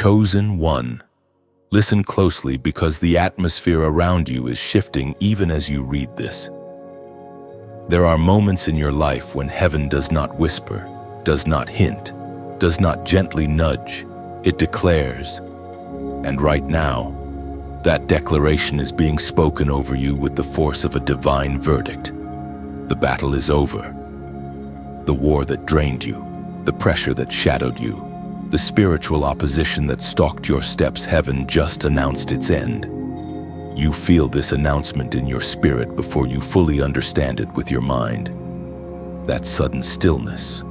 Chosen one. Listen closely because the atmosphere around you is shifting even as you read this. There are moments in your life when heaven does not whisper, does not hint, does not gently nudge. It declares. And right now, that declaration is being spoken over you with the force of a divine verdict. The battle is over. The war that drained you, the pressure that shadowed you, the spiritual opposition that stalked your steps, heaven just announced its end. You feel this announcement in your spirit before you fully understand it with your mind. That sudden stillness,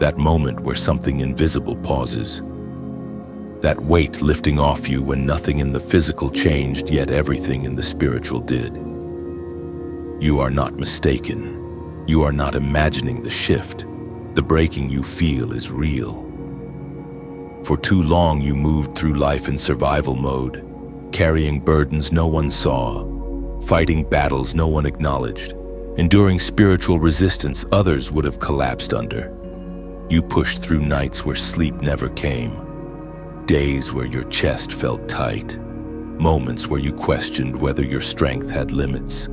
that moment where something invisible pauses, that weight lifting off you when nothing in the physical changed, yet everything in the spiritual did. You are not mistaken. You are not imagining the shift. The breaking you feel is real. For too long you moved through life in survival mode, carrying burdens no one saw, fighting battles no one acknowledged, enduring spiritual resistance others would have collapsed under. You pushed through nights where sleep never came, days where your chest felt tight, moments where you questioned whether your strength had limits.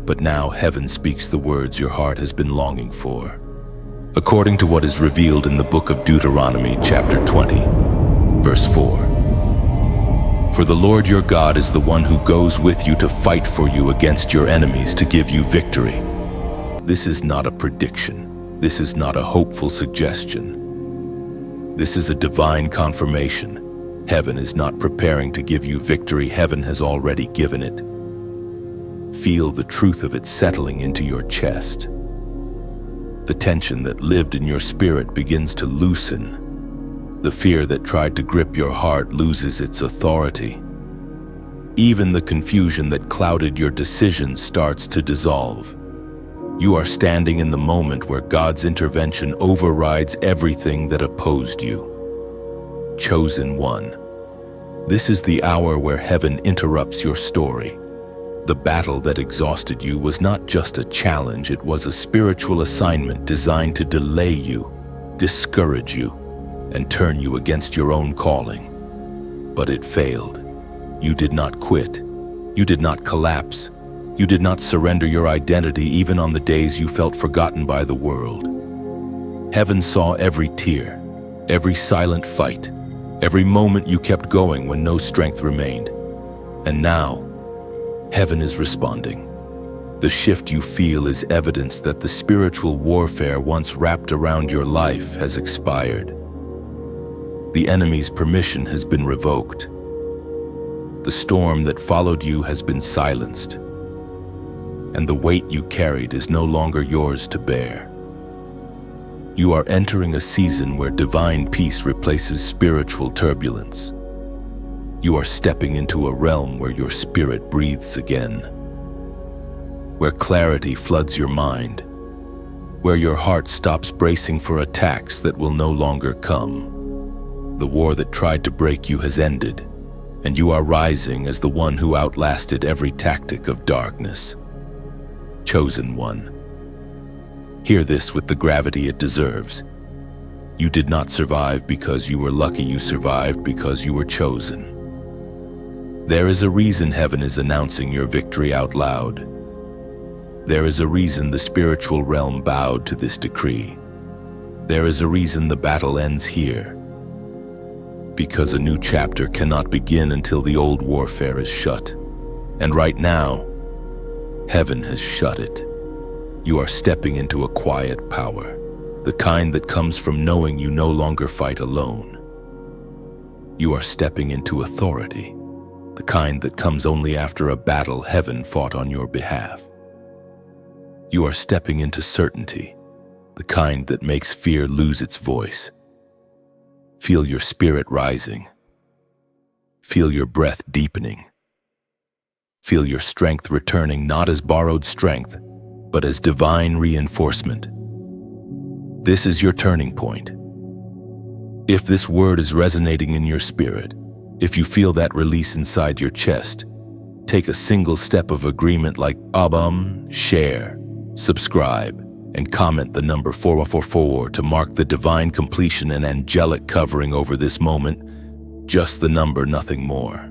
But now heaven speaks the words your heart has been longing for. According to what is revealed in the book of Deuteronomy, chapter 20, verse 4. For the Lord your God is the one who goes with you to fight for you against your enemies to give you victory. This is not a prediction. This is not a hopeful suggestion. This is a divine confirmation. Heaven is not preparing to give you victory. Heaven has already given it. Feel the truth of it settling into your chest. The tension that lived in your spirit begins to loosen. The fear that tried to grip your heart loses its authority. Even the confusion that clouded your decisions starts to dissolve. You are standing in the moment where God's intervention overrides everything that opposed you. Chosen one. This is the hour where heaven interrupts your story. The battle that exhausted you was not just a challenge, it was a spiritual assignment designed to delay you, discourage you, and turn you against your own calling. But it failed. You did not quit. You did not collapse. You did not surrender your identity even on the days you felt forgotten by the world. Heaven saw every tear, every silent fight, every moment you kept going when no strength remained. And now, heaven is responding. The shift you feel is evidence that the spiritual warfare once wrapped around your life has expired. The enemy's permission has been revoked. The storm that followed you has been silenced. And the weight you carried is no longer yours to bear. You are entering a season where divine peace replaces spiritual turbulence. You are stepping into a realm where your spirit breathes again, where clarity floods your mind, where your heart stops bracing for attacks that will no longer come. The war that tried to break you has ended, and you are rising as the one who outlasted every tactic of darkness. Chosen one. Hear this with the gravity it deserves. You did not survive because you were lucky. You survived because you were chosen. There is a reason heaven is announcing your victory out loud. There is a reason the spiritual realm bowed to this decree. There is a reason the battle ends here. Because a new chapter cannot begin until the old warfare is shut. And right now, heaven has shut it. You are stepping into a quiet power, the kind that comes from knowing you no longer fight alone. You are stepping into authority, the kind that comes only after a battle heaven fought on your behalf. You are stepping into certainty, the kind that makes fear lose its voice. Feel your spirit rising. Feel your breath deepening. Feel your strength returning not as borrowed strength, but as divine reinforcement. This is your turning point. If this word is resonating in your spirit, if you feel that release inside your chest, take a single step of agreement like share, subscribe, and comment the number 444 to mark the divine completion and angelic covering over this moment. just the number, nothing more.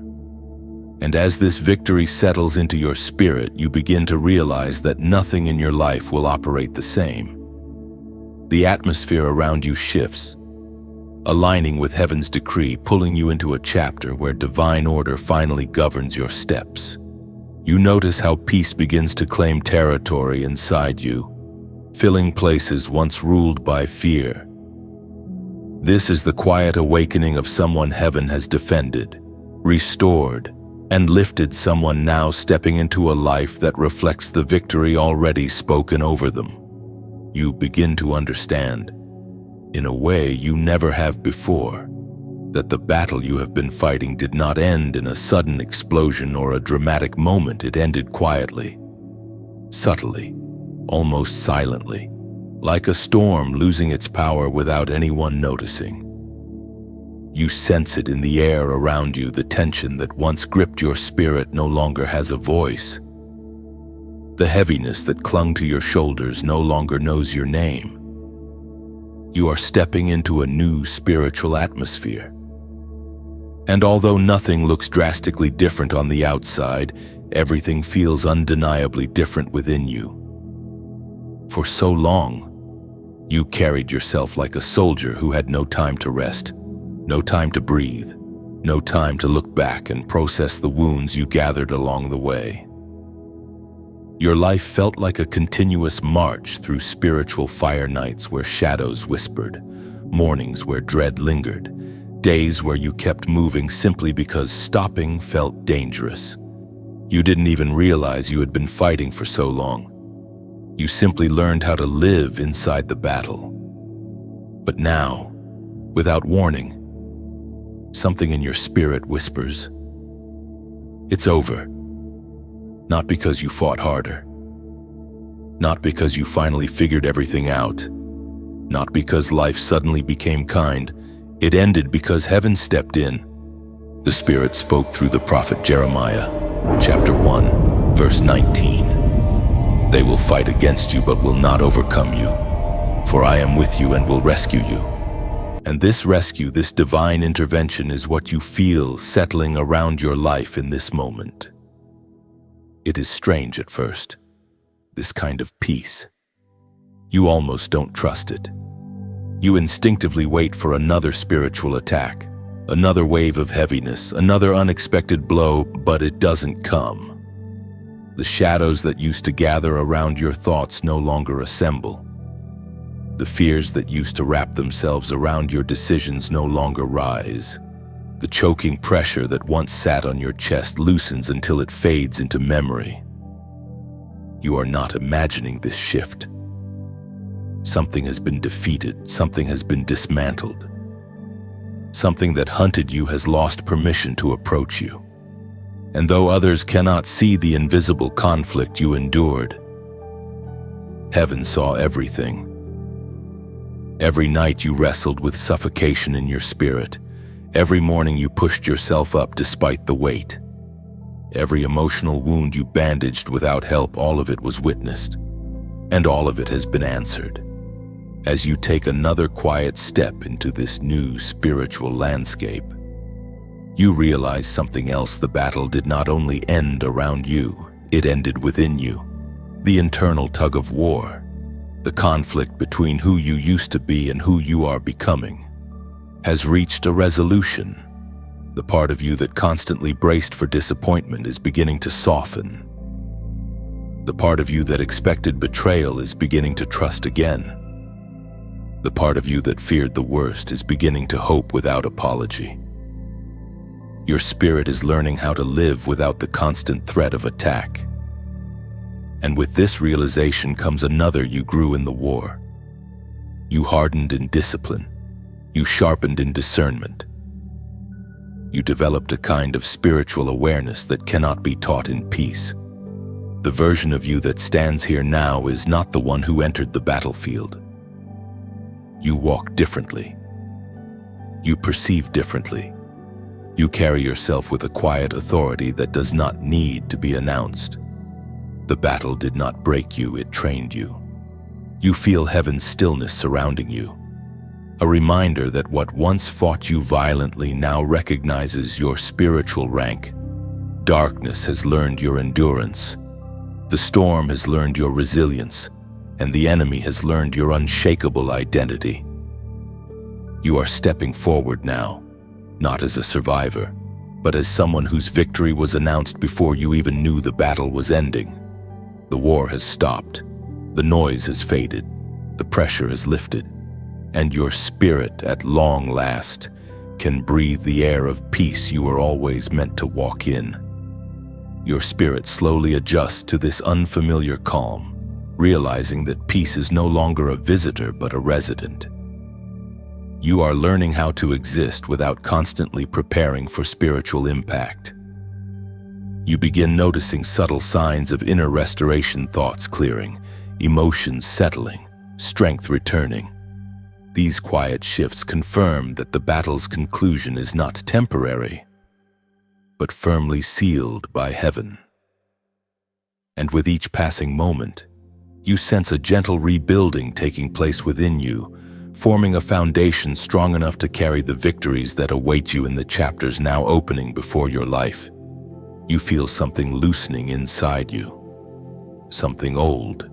And as this victory settles into your spirit, you begin to realize that nothing in your life will operate the same. The atmosphere around you shifts, aligning with heaven's decree, pulling you into a chapter where divine order finally governs your steps. You notice how peace begins to claim territory inside you, filling places once ruled by fear. This is the quiet awakening of someone heaven has defended, restored, and lifted, someone now stepping into a life that reflects the victory already spoken over them. You begin to understand, in a way you never have before, that the battle you have been fighting did not end in a sudden explosion or a dramatic moment. It ended quietly, subtly, almost silently, like a storm losing its power without anyone noticing. You sense it in the air around you. The tension that once gripped your spirit no longer has a voice. The heaviness that clung to your shoulders no longer knows your name. You are stepping into a new spiritual atmosphere. And although nothing looks drastically different on the outside, everything feels undeniably different within you. For so long, you carried yourself like a soldier who had no time to rest, no time to breathe, no time to look back and process the wounds you gathered along the way. Your life felt like a continuous march through spiritual fire nights where shadows whispered, mornings where dread lingered, days where you kept moving simply because stopping felt dangerous. You didn't even realize you had been fighting for so long. You simply learned how to live inside the battle. But now, without warning, something in your spirit whispers, "It's over." Not because you fought harder, not because you finally figured everything out, not because life suddenly became kind. It ended because heaven stepped in. The Spirit spoke through the prophet Jeremiah, chapter 1, verse 19. "They will fight against you but will not overcome you, for I am with you and will rescue you." And this rescue, this divine intervention, is what you feel settling around your life in this moment. It is strange at first, this kind of peace. You almost don't trust it. You instinctively wait for another spiritual attack, another wave of heaviness, another unexpected blow, but it doesn't come. The shadows that used to gather around your thoughts no longer assemble. The fears that used to wrap themselves around your decisions no longer rise. The choking pressure that once sat on your chest loosens until it fades into memory. You are not imagining this shift. Something has been defeated, something has been dismantled. Something that hunted you has lost permission to approach you. And though others cannot see the invisible conflict you endured, heaven saw everything. Every night you wrestled with suffocation in your spirit. Every morning you pushed yourself up despite the weight. Every emotional wound you bandaged without help, all of it was witnessed. And all of it has been answered. As you take another quiet step into this new spiritual landscape, you realize something else. The battle did not only end around you, it ended within you. The internal tug of war, the conflict between who you used to be and who you are becoming, has reached a resolution. The part of you that constantly braced for disappointment is beginning to soften. The part of you that expected betrayal is beginning to trust again. The part of you that feared the worst is beginning to hope without apology. Your spirit is learning how to live without the constant threat of attack. And with this realization comes another: you grew in the war. You hardened in discipline. You sharpened in discernment. You developed a kind of spiritual awareness that cannot be taught in peace. The version of you that stands here now is not the one who entered the battlefield. You walk differently. You perceive differently. You carry yourself with a quiet authority that does not need to be announced. The battle did not break you, it trained you. You feel heaven's stillness surrounding you. A reminder that what once fought you violently now recognizes your spiritual rank. Darkness has learned your endurance. The storm has learned your resilience, and the enemy has learned your unshakable identity. You are stepping forward now, not as a survivor, but as someone whose victory was announced before you even knew the battle was ending. The war has stopped, the noise has faded, the pressure has lifted, and your spirit, at long last, can breathe the air of peace you were always meant to walk in. Your spirit slowly adjusts to this unfamiliar calm, realizing that peace is no longer a visitor but a resident. You are learning how to exist without constantly preparing for spiritual impact. You begin noticing subtle signs of inner restoration, thoughts clearing, emotions settling, strength returning. These quiet shifts confirm that the battle's conclusion is not temporary, but firmly sealed by heaven. And with each passing moment, you sense a gentle rebuilding taking place within you, forming a foundation strong enough to carry the victories that await you in the chapters now opening before your life. You feel something loosening inside you, something old,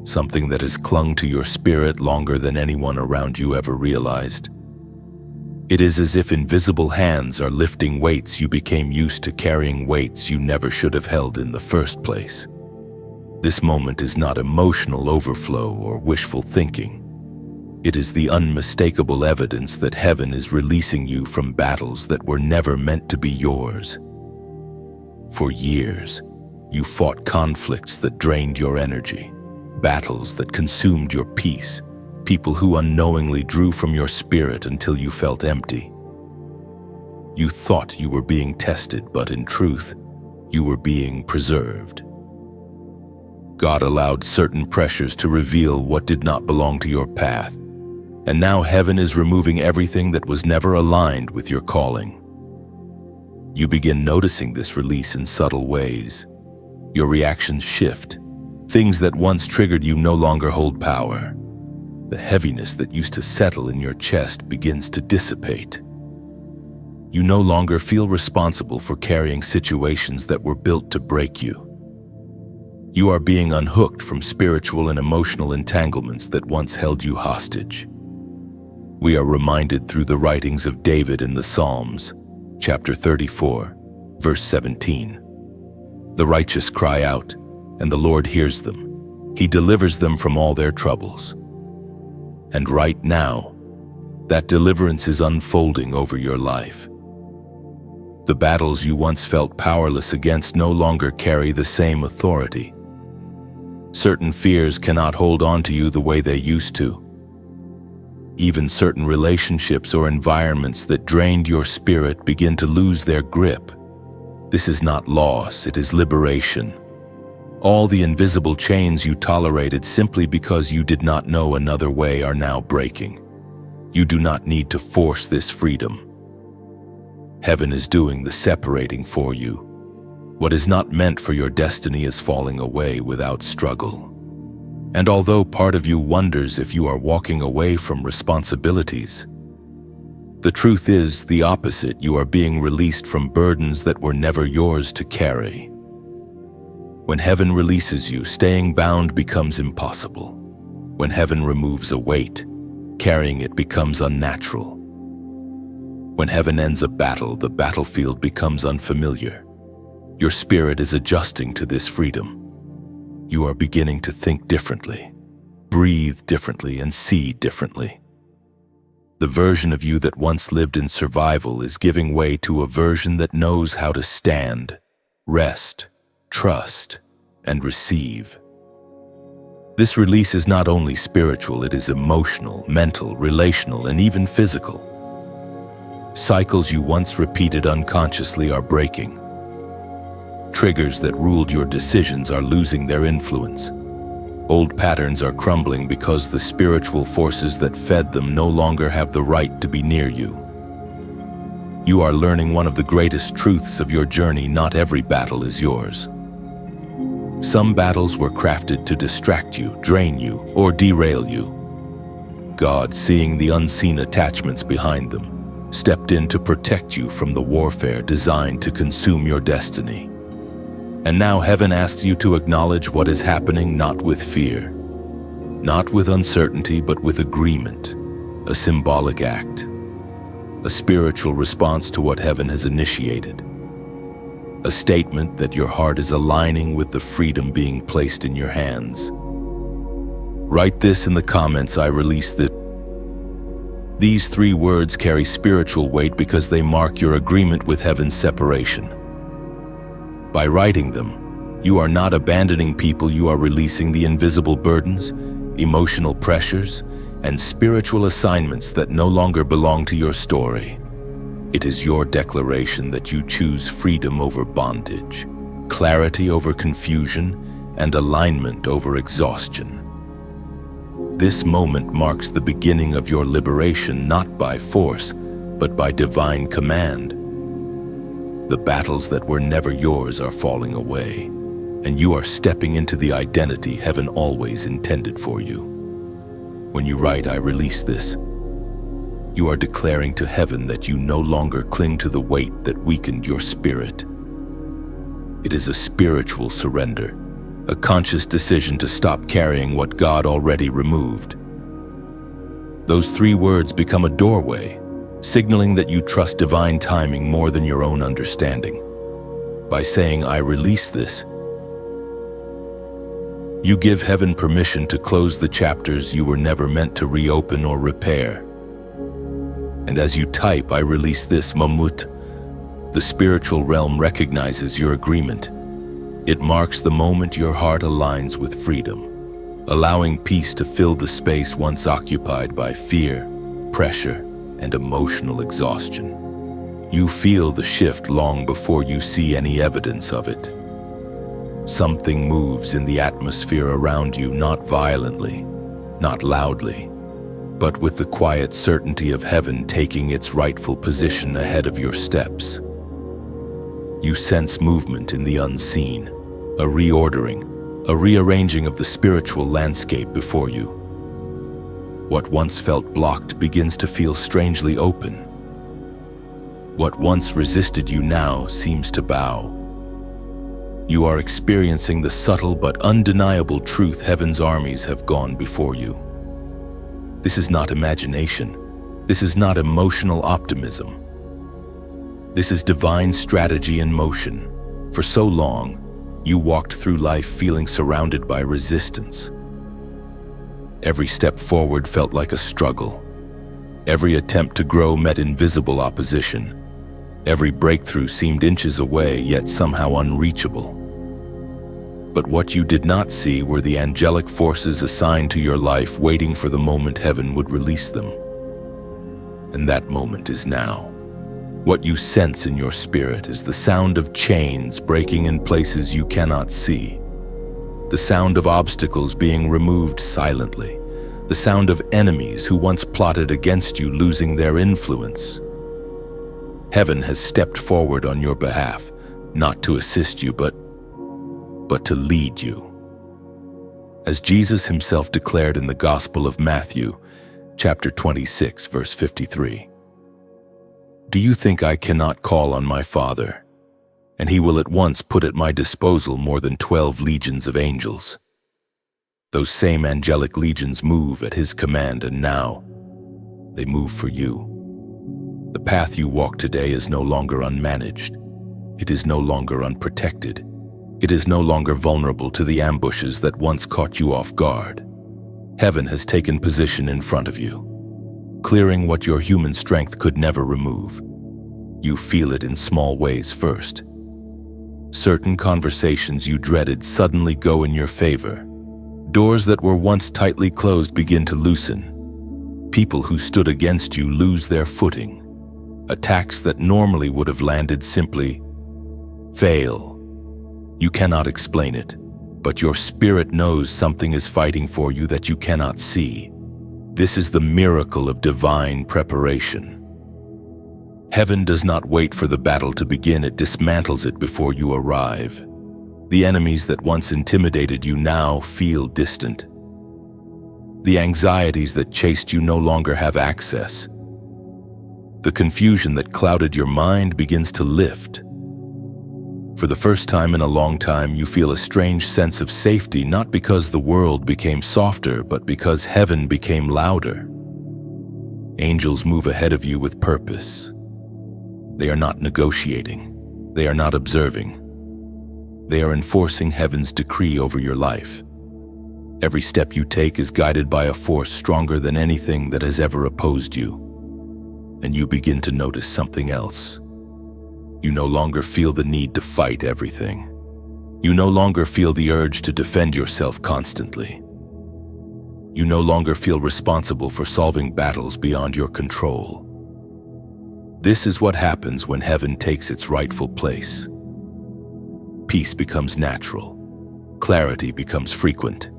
something that has clung to your spirit longer than anyone around you ever realized. It is as if invisible hands are lifting weights you became used to carrying, weights you never should have held in the first place. This moment is not emotional overflow or wishful thinking. It is the unmistakable evidence that heaven is releasing you from battles that were never meant to be yours. For years, you fought conflicts that drained your energy, battles that consumed your peace, people who unknowingly drew from your spirit until you felt empty. You thought you were being tested, but in truth, you were being preserved. God allowed certain pressures to reveal what did not belong to your path, and now heaven is removing everything that was never aligned with your calling. You begin noticing this release in subtle ways. Your reactions shift. Things that once triggered you no longer hold power. The heaviness that used to settle in your chest begins to dissipate. You no longer feel responsible for carrying situations that were built to break you. You are being unhooked from spiritual and emotional entanglements that once held you hostage. We are reminded through the writings of David in the Psalms, chapter 34, verse 17. The righteous cry out, and the Lord hears them. He delivers them from all their troubles. And right now, that deliverance is unfolding over your life. The battles you once felt powerless against no longer carry the same authority. Certain fears cannot hold on to you the way they used to. Even certain relationships or environments that drained your spirit begin to lose their grip. This is not loss, it is liberation. All the invisible chains you tolerated simply because you did not know another way are now breaking. You do not need to force this freedom. Heaven is doing the separating for you. What is not meant for your destiny is falling away without struggle. And although part of you wonders if you are walking away from responsibilities, the truth is the opposite. You are being released from burdens that were never yours to carry. When heaven releases you, staying bound becomes impossible. When heaven removes a weight, carrying it becomes unnatural. When heaven ends a battle, the battlefield becomes unfamiliar. Your spirit is adjusting to this freedom. You are beginning to think differently, breathe differently, and see differently. The version of you that once lived in survival is giving way to a version that knows how to stand, rest, trust, and receive. This release is not only spiritual, it is emotional, mental, relational, and even physical. Cycles you once repeated unconsciously are breaking. Triggers that ruled your decisions are losing their influence. Old patterns are crumbling because the spiritual forces that fed them no longer have the right to be near you. You are learning one of the greatest truths of your journey: not every battle is yours. Some battles were crafted to distract you, drain you, or derail you. God, seeing the unseen attachments behind them, stepped in to protect you from the warfare designed to consume your destiny. And now heaven asks you to acknowledge what is happening, not with fear, not with uncertainty, but with agreement, a symbolic act, a spiritual response to what heaven has initiated, a statement that your heart is aligning with the freedom being placed in your hands. Write this in the comments: I release this. These 3 words carry spiritual weight because they mark your agreement with heaven's separation. By writing them, you are not abandoning people, you are releasing the invisible burdens, emotional pressures, and spiritual assignments that no longer belong to your story. It is your declaration that you choose freedom over bondage, clarity over confusion, and alignment over exhaustion. This moment marks the beginning of your liberation, not by force, but by divine command. The battles that were never yours are falling away, and you are stepping into the identity heaven always intended for you. When you write, I release this, you are declaring to heaven that you no longer cling to the weight that weakened your spirit. It is a spiritual surrender, a conscious decision to stop carrying what God already removed. Those 3 words become a doorway, signaling that you trust divine timing more than your own understanding. By saying, I release this, you give heaven permission to close the chapters you were never meant to reopen or repair. And as you type, I release this, Mamut, the spiritual realm recognizes your agreement. It marks the moment your heart aligns with freedom, allowing peace to fill the space once occupied by fear, pressure, and emotional exhaustion. You feel the shift long before you see any evidence of it. Something moves in the atmosphere around you, not violently, not loudly, but with the quiet certainty of heaven taking its rightful position ahead of your steps. You sense movement in the unseen, a reordering, a rearranging of the spiritual landscape before you. What once felt blocked begins to feel strangely open. What once resisted you now seems to bow. You are experiencing the subtle but undeniable truth: heaven's armies have gone before you. This is not imagination. This is not emotional optimism. This is divine strategy in motion. For so long, you walked through life feeling surrounded by resistance. Every step forward felt like a struggle. Every attempt to grow met invisible opposition. Every breakthrough seemed inches away, yet somehow unreachable. But what you did not see were the angelic forces assigned to your life, waiting for the moment heaven would release them. And that moment is now. What you sense in your spirit is the sound of chains breaking in places you cannot see, the sound of obstacles being removed silently, the sound of enemies who once plotted against you losing their influence. Heaven has stepped forward on your behalf, not to assist you, but to lead you. As Jesus himself declared in the Gospel of Matthew, chapter 26, verse 53, "Do you think I cannot call on my Father, and he will at once put at my disposal more than 12 legions of angels? Those same angelic legions move at his command, and now they move for you. The path you walk today is no longer unmanaged. It is no longer unprotected. It is no longer vulnerable to the ambushes that once caught you off guard. Heaven has taken position in front of you, clearing what your human strength could never remove. You feel it in small ways first. Certain conversations you dreaded suddenly go in your favor. Doors that were once tightly closed begin to loosen. People who stood against you lose their footing. Attacks that normally would have landed simply fail. You cannot explain it, but your spirit knows something is fighting for you that you cannot see. This is the miracle of divine preparation. Heaven does not wait for the battle to begin, it dismantles it before you arrive. The enemies that once intimidated you now feel distant. The anxieties that chased you no longer have access. The confusion that clouded your mind begins to lift. For the first time in a long time, you feel a strange sense of safety, not because the world became softer, but because heaven became louder. Angels move ahead of you with purpose. They are not negotiating. They are not observing. They are enforcing heaven's decree over your life. Every step you take is guided by a force stronger than anything that has ever opposed you. And you begin to notice something else. You no longer feel the need to fight everything. You no longer feel the urge to defend yourself constantly. You no longer feel responsible for solving battles beyond your control. This is what happens when heaven takes its rightful place. Peace becomes natural. Clarity becomes frequent.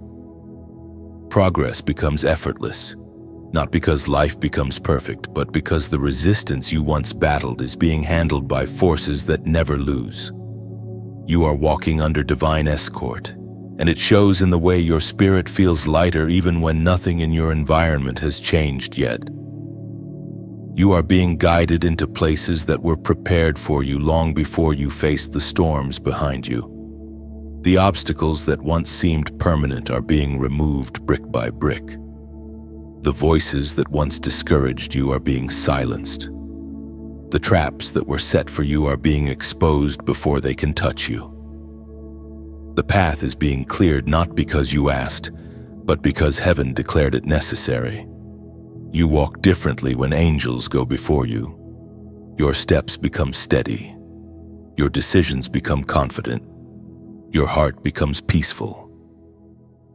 Progress becomes effortless, not because life becomes perfect, but because the resistance you once battled is being handled by forces that never lose. You are walking under divine escort, and it shows in the way your spirit feels lighter even when nothing in your environment has changed yet. You are being guided into places that were prepared for you long before you faced the storms behind you. The obstacles that once seemed permanent are being removed brick by brick. The voices that once discouraged you are being silenced. The traps that were set for you are being exposed before they can touch you. The path is being cleared not because you asked, but because heaven declared it necessary. You walk differently when angels go before you. Your steps become steady. Your decisions become confident. Your heart becomes peaceful.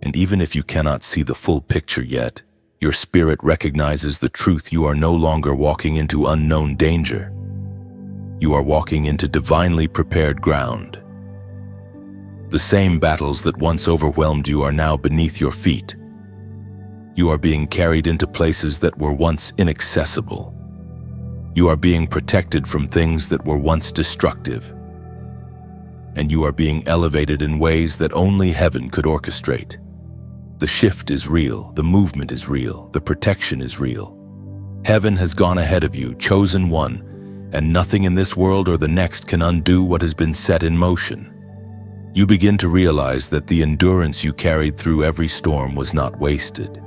And even if you cannot see the full picture yet, your spirit recognizes the truth. You are no longer walking into unknown danger. You are walking into divinely prepared ground. The same battles that once overwhelmed you are now beneath your feet. You are being carried into places that were once inaccessible. You are being protected from things that were once destructive. And you are being elevated in ways that only heaven could orchestrate. The shift is real, the movement is real, the protection is real. Heaven has gone ahead of you, chosen one, and nothing in this world or the next can undo what has been set in motion. You begin to realize that the endurance you carried through every storm was not wasted.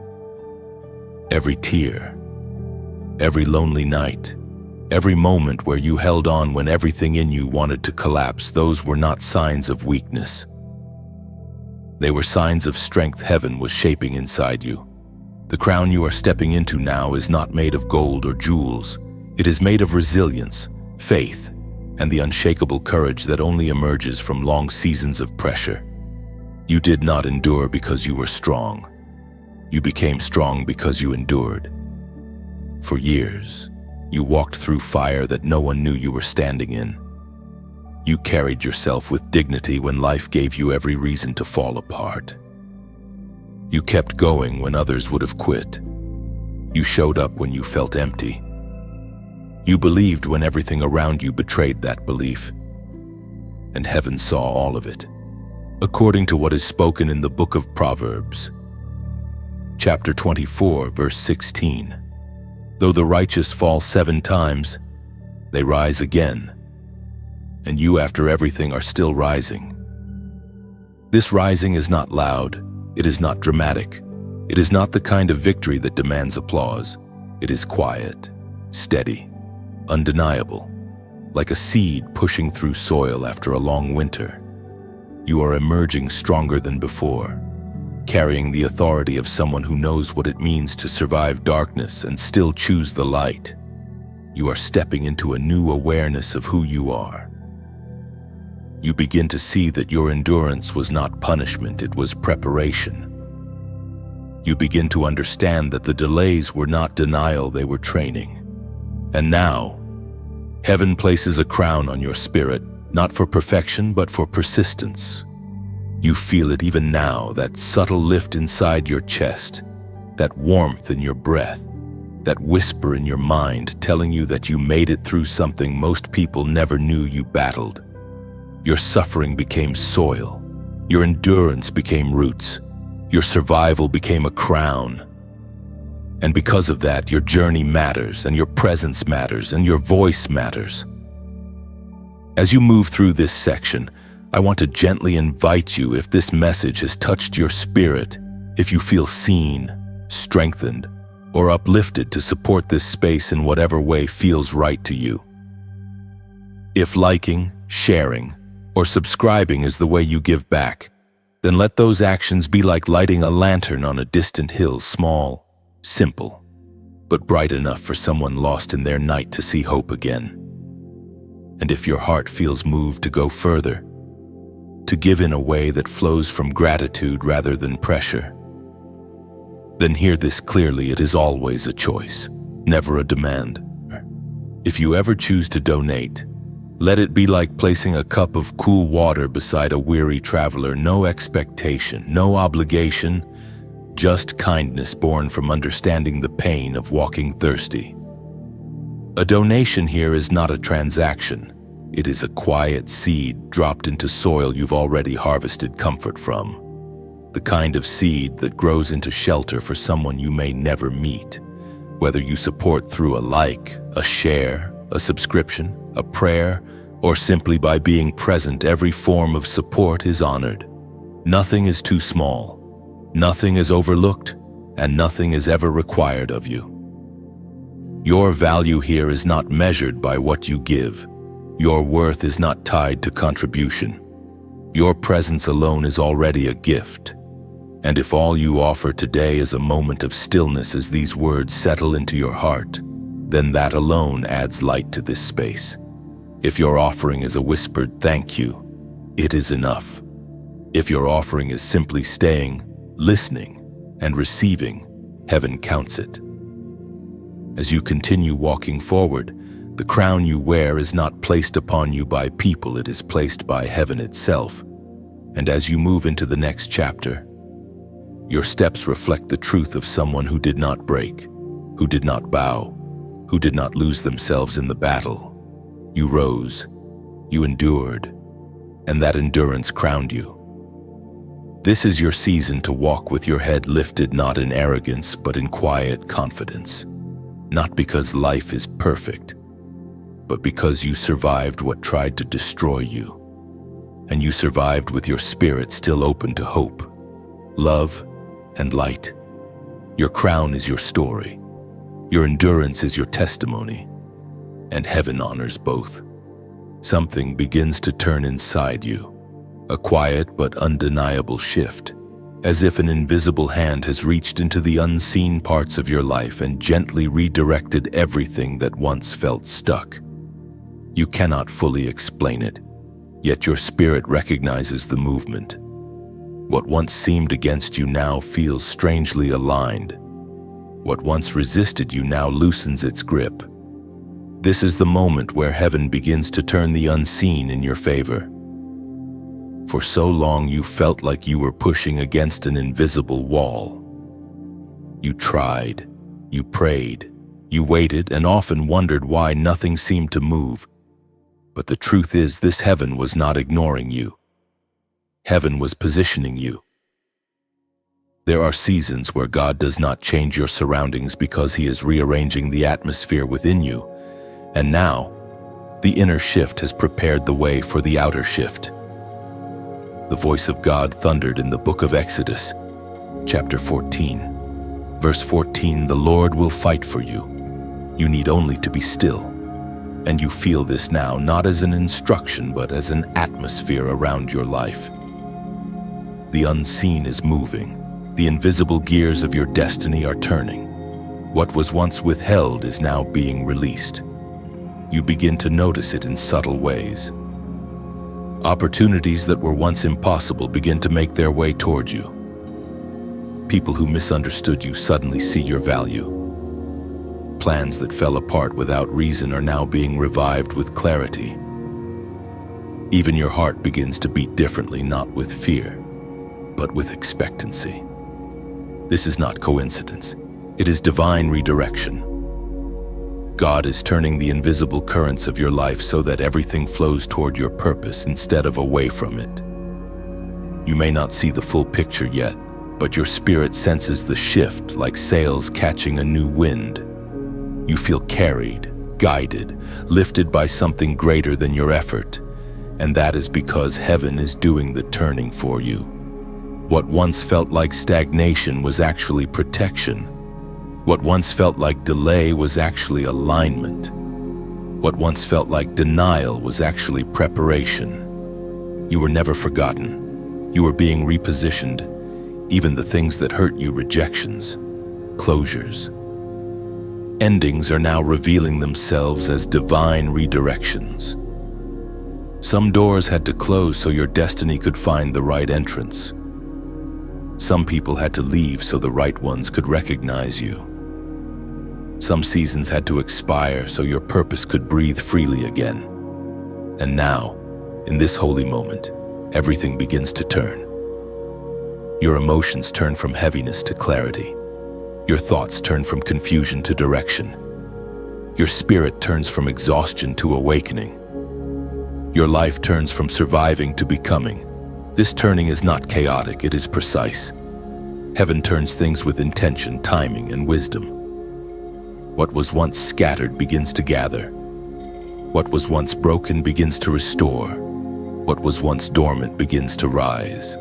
Every tear, every lonely night, every moment where you held on when everything in you wanted to collapse, those were not signs of weakness. They were signs of strength heaven was shaping inside you. The crown you are stepping into now is not made of gold or jewels. It is made of resilience, faith, and the unshakable courage that only emerges from long seasons of pressure. You did not endure because you were strong. You became strong because you endured. For years, you walked through fire that no one knew you were standing in. You carried yourself with dignity when life gave you every reason to fall apart. You kept going when others would have quit. You showed up when you felt empty. You believed when everything around you betrayed that belief. And heaven saw all of it, according to what is spoken in the book of Proverbs. Chapter 24, verse 16. Though the righteous fall 7 times, they rise again. And you, after everything, are still rising. This rising is not loud. It is not dramatic. It is not the kind of victory that demands applause. It is quiet, steady, undeniable, like a seed pushing through soil after a long winter. You are emerging stronger than before, carrying the authority of someone who knows what it means to survive darkness and still choose the light. You are stepping into a new awareness of who you are. You begin to see that your endurance was not punishment, it was preparation. You begin to understand that the delays were not denial, they were training. And now, heaven places a crown on your spirit, not for perfection, but for persistence. You feel it even now, that subtle lift inside your chest, that warmth in your breath, that whisper in your mind telling you that you made it through something most people never knew you battled. Your suffering became soil. Your endurance became roots. Your survival became a crown. And because of that, your journey matters, and your presence matters, and your voice matters. As you move through this section, I want to gently invite you, if this message has touched your spirit, if you feel seen, strengthened, or uplifted, to support this space in whatever way feels right to you. If liking, sharing, or subscribing is the way you give back, then let those actions be like lighting a lantern on a distant hill, small, simple, but bright enough for someone lost in their night to see hope again. And if your heart feels moved to go further, to give in a way that flows from gratitude rather than pressure, then hear this clearly: it is always a choice, never a demand. If you ever choose to donate, let it be like placing a cup of cool water beside a weary traveler. No expectation, no obligation, just kindness born from understanding the pain of walking thirsty. A donation here is not a transaction. It is a quiet seed dropped into soil you've already harvested comfort from. The kind of seed that grows into shelter for someone you may never meet. Whether you support through a like, a share, a subscription, a prayer, or simply by being present, every form of support is honored. Nothing is too small, nothing is overlooked, and nothing is ever required of you. Your value here is not measured by what you give. Your worth is not tied to contribution. Your presence alone is already a gift. And if all you offer today is a moment of stillness as these words settle into your heart, then that alone adds light to this space. If your offering is a whispered thank you, it is enough. If your offering is simply staying, listening, and receiving, heaven counts it. As you continue walking forward, the crown you wear is not placed upon you by people, it is placed by heaven itself. And as you move into the next chapter, your steps reflect the truth of someone who did not break, who did not bow, who did not lose themselves in the battle. You rose, you endured, and that endurance crowned you. This is your season to walk with your head lifted, not in arrogance, but in quiet confidence. Not because life is perfect, but because you survived what tried to destroy you. And you survived with your spirit still open to hope, love, and light. Your crown is your story. Your endurance is your testimony. And heaven honors both. Something begins to turn inside you, a quiet but undeniable shift, as if an invisible hand has reached into the unseen parts of your life and gently redirected everything that once felt stuck. You cannot fully explain it, yet your spirit recognizes the movement. What once seemed against you now feels strangely aligned. What once resisted you now loosens its grip. This is the moment where heaven begins to turn the unseen in your favor. For so long you felt like you were pushing against an invisible wall. You tried, you prayed, you waited, and often wondered why nothing seemed to move. But the truth is, this heaven was not ignoring you. Heaven was positioning you. There are seasons where God does not change your surroundings because He is rearranging the atmosphere within you. And now, the inner shift has prepared the way for the outer shift. The voice of God thundered in the book of Exodus, chapter 14. Verse 14, the Lord will fight for you. You need only to be still. And you feel this now, not as an instruction, but as an atmosphere around your life. The unseen is moving. The invisible gears of your destiny are turning. What was once withheld is now being released. You begin to notice it in subtle ways. Opportunities that were once impossible begin to make their way toward you. People who misunderstood you suddenly see your value. Plans that fell apart without reason are now being revived with clarity. Even your heart begins to beat differently, not with fear, but with expectancy. This is not coincidence. It is divine redirection. God is turning the invisible currents of your life so that everything flows toward your purpose instead of away from it. You may not see the full picture yet, but your spirit senses the shift like sails catching a new wind. You feel carried, guided, lifted by something greater than your effort, and that is because heaven is doing the turning for you. What once felt like stagnation was actually protection. What once felt like delay was actually alignment. What once felt like denial was actually preparation. You were never forgotten. You were being repositioned. Even the things that hurt you, rejections, closures, endings, are now revealing themselves as divine redirections. Some doors had to close so your destiny could find the right entrance. Some people had to leave so the right ones could recognize you. Some seasons had to expire so your purpose could breathe freely again. And now, in this holy moment, everything begins to turn. Your emotions turn from heaviness to clarity. Your thoughts turn from confusion to direction. Your spirit turns from exhaustion to awakening. Your life turns from surviving to becoming. This turning is not chaotic, it is precise. Heaven turns things with intention, timing, and wisdom. What was once scattered begins to gather. What was once broken begins to restore. What was once dormant begins to rise.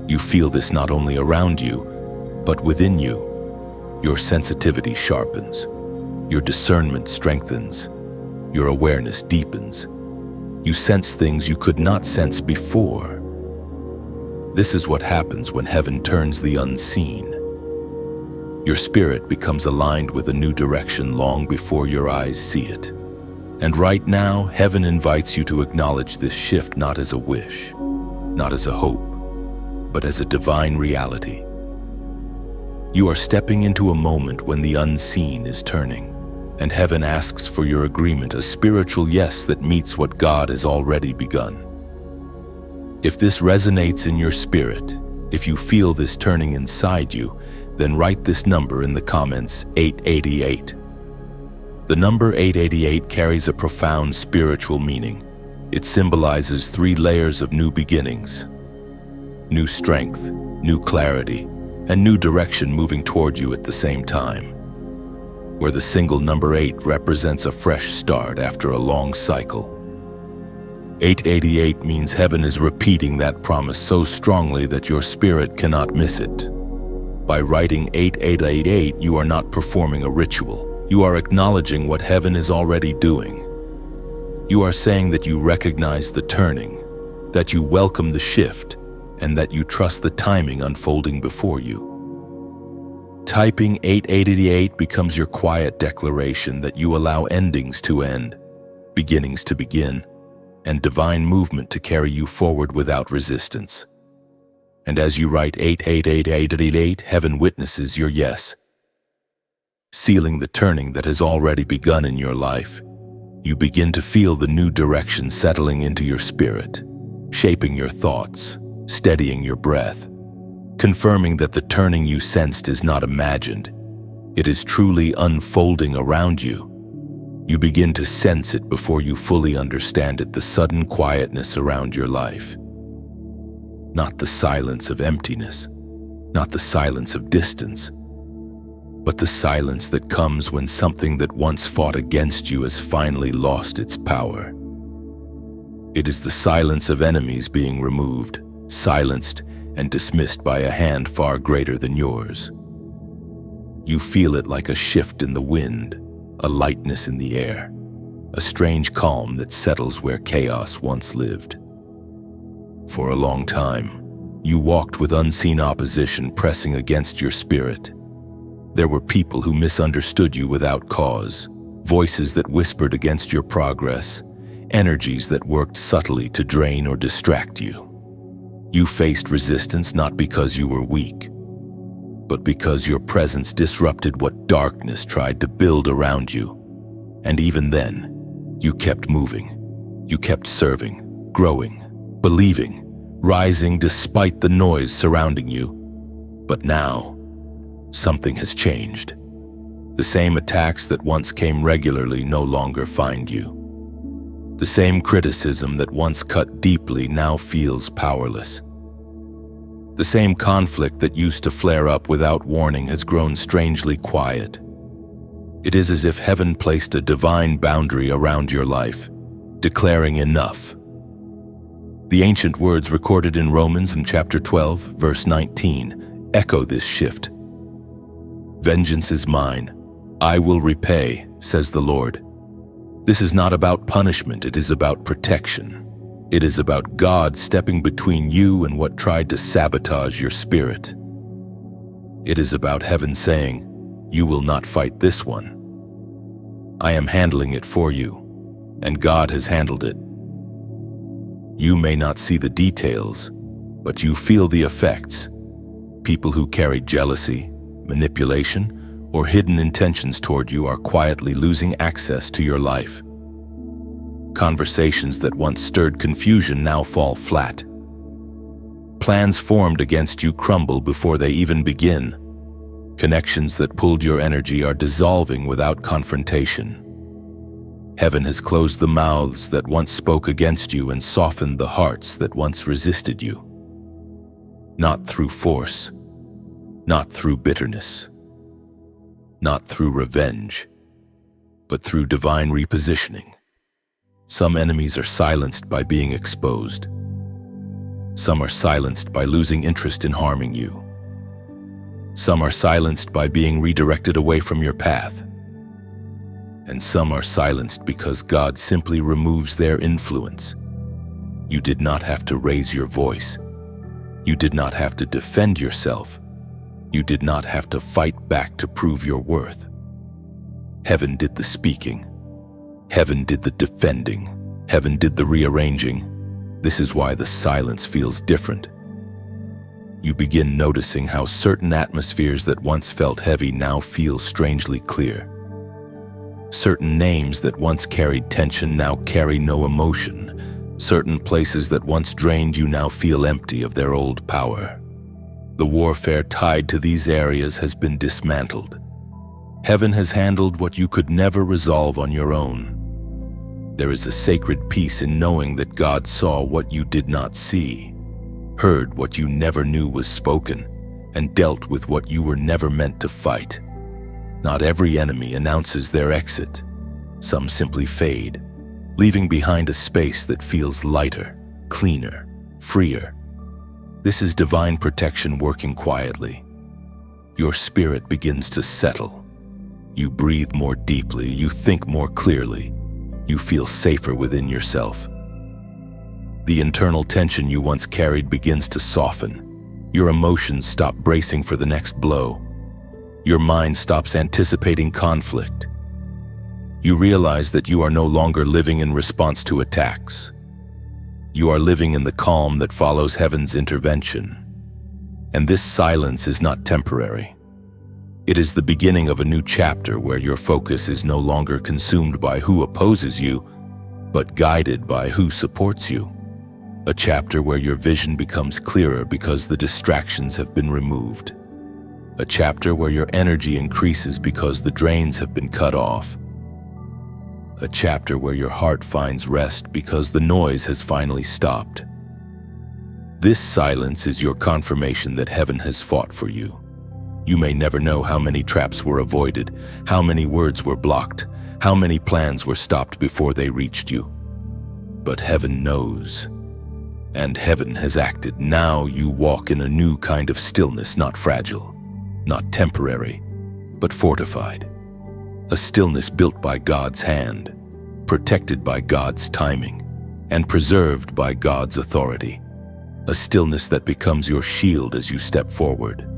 You feel this not only around you, but within you. Your sensitivity sharpens. Your discernment strengthens. Your awareness deepens. You sense things you could not sense before. This is what happens when heaven turns the unseen. Your spirit becomes aligned with a new direction long before your eyes see it. And right now, heaven invites you to acknowledge this shift not as a wish, not as a hope, but as a divine reality. You are stepping into a moment when the unseen is turning, and heaven asks for your agreement, a spiritual yes that meets what God has already begun. If this resonates in your spirit, if you feel this turning inside you, then write this number in the comments, 888. The number 888 carries a profound spiritual meaning. It symbolizes 3 layers of new beginnings, new strength, new clarity, and new direction moving toward you at the same time. Where the single number 8 represents a fresh start after a long cycle. 888 means heaven is repeating that promise so strongly that your spirit cannot miss it. By writing 8888, you are not performing a ritual. You are acknowledging what heaven is already doing. You are saying that you recognize the turning, that you welcome the shift, and that you trust the timing unfolding before you. Typing 8888 becomes your quiet declaration that you allow endings to end, beginnings to begin, and divine movement to carry you forward without resistance. And as you write 888888, heaven witnesses your yes, sealing the turning that has already begun in your life. You begin to feel the new direction settling into your spirit, shaping your thoughts, steadying your breath, confirming that the turning you sensed is not imagined. It is truly unfolding around you. You begin to sense it before you fully understand it, the sudden quietness around your life. Not the silence of emptiness, not the silence of distance, but the silence that comes when something that once fought against you has finally lost its power. It is the silence of enemies being removed, silenced, and dismissed by a hand far greater than yours. You feel it like a shift in the wind, a lightness in the air, a strange calm that settles where chaos once lived. For a long time, you walked with unseen opposition pressing against your spirit. There were people who misunderstood you without cause, voices that whispered against your progress, energies that worked subtly to drain or distract you. You faced resistance not because you were weak, but because your presence disrupted what darkness tried to build around you. And even then, you kept moving. You kept serving, growing, believing, rising despite the noise surrounding you. But now, something has changed. The same attacks that once came regularly no longer find you. The same criticism that once cut deeply now feels powerless. The same conflict that used to flare up without warning has grown strangely quiet. It is as if heaven placed a divine boundary around your life, declaring enough. The ancient words recorded in Romans in chapter 12, verse 19, echo this shift. "Vengeance is mine. I will repay," says the Lord. This is not about punishment, it is about protection. It is about God stepping between you and what tried to sabotage your spirit. It is about heaven saying, "You will not fight this one. I am handling it for you," and God has handled it. You may not see the details, but you feel the effects. People who carried jealousy, manipulation, or hidden intentions toward you are quietly losing access to your life. Conversations that once stirred confusion now fall flat. Plans formed against you crumble before they even begin. Connections that pulled your energy are dissolving without confrontation. Heaven has closed the mouths that once spoke against you and softened the hearts that once resisted you. Not through force, not through bitterness, not through revenge, but through divine repositioning. Some enemies are silenced by being exposed. Some are silenced by losing interest in harming you. Some are silenced by being redirected away from your path. And some are silenced because God simply removes their influence. You did not have to raise your voice. You did not have to defend yourself. You did not have to fight back to prove your worth. Heaven did the speaking. Heaven did the defending. Heaven did the rearranging. This is why the silence feels different. You begin noticing how certain atmospheres that once felt heavy now feel strangely clear. Certain names that once carried tension now carry no emotion. Certain places that once drained you now feel empty of their old power. The warfare tied to these areas has been dismantled. Heaven has handled what you could never resolve on your own. There is a sacred peace in knowing that God saw what you did not see, heard what you never knew was spoken, and dealt with what you were never meant to fight. Not every enemy announces their exit. Some simply fade, leaving behind a space that feels lighter, cleaner, freer. This is divine protection working quietly. Your spirit begins to settle. You breathe more deeply, you think more clearly, you feel safer within yourself. The internal tension you once carried begins to soften. Your emotions stop bracing for the next blow. Your mind stops anticipating conflict. You realize that you are no longer living in response to attacks. You are living in the calm that follows heaven's intervention. And this silence is not temporary. It is the beginning of a new chapter where your focus is no longer consumed by who opposes you, but guided by who supports you. A chapter where your vision becomes clearer because the distractions have been removed. A chapter where your energy increases because the drains have been cut off. A chapter where your heart finds rest because the noise has finally stopped. This silence is your confirmation that heaven has fought for you. You may never know how many traps were avoided, how many words were blocked, how many plans were stopped before they reached you. But heaven knows. And heaven has acted. Now you walk in a new kind of stillness, not fragile, not temporary, but fortified. A stillness built by God's hand, protected by God's timing, and preserved by God's authority. A stillness that becomes your shield as you step forward.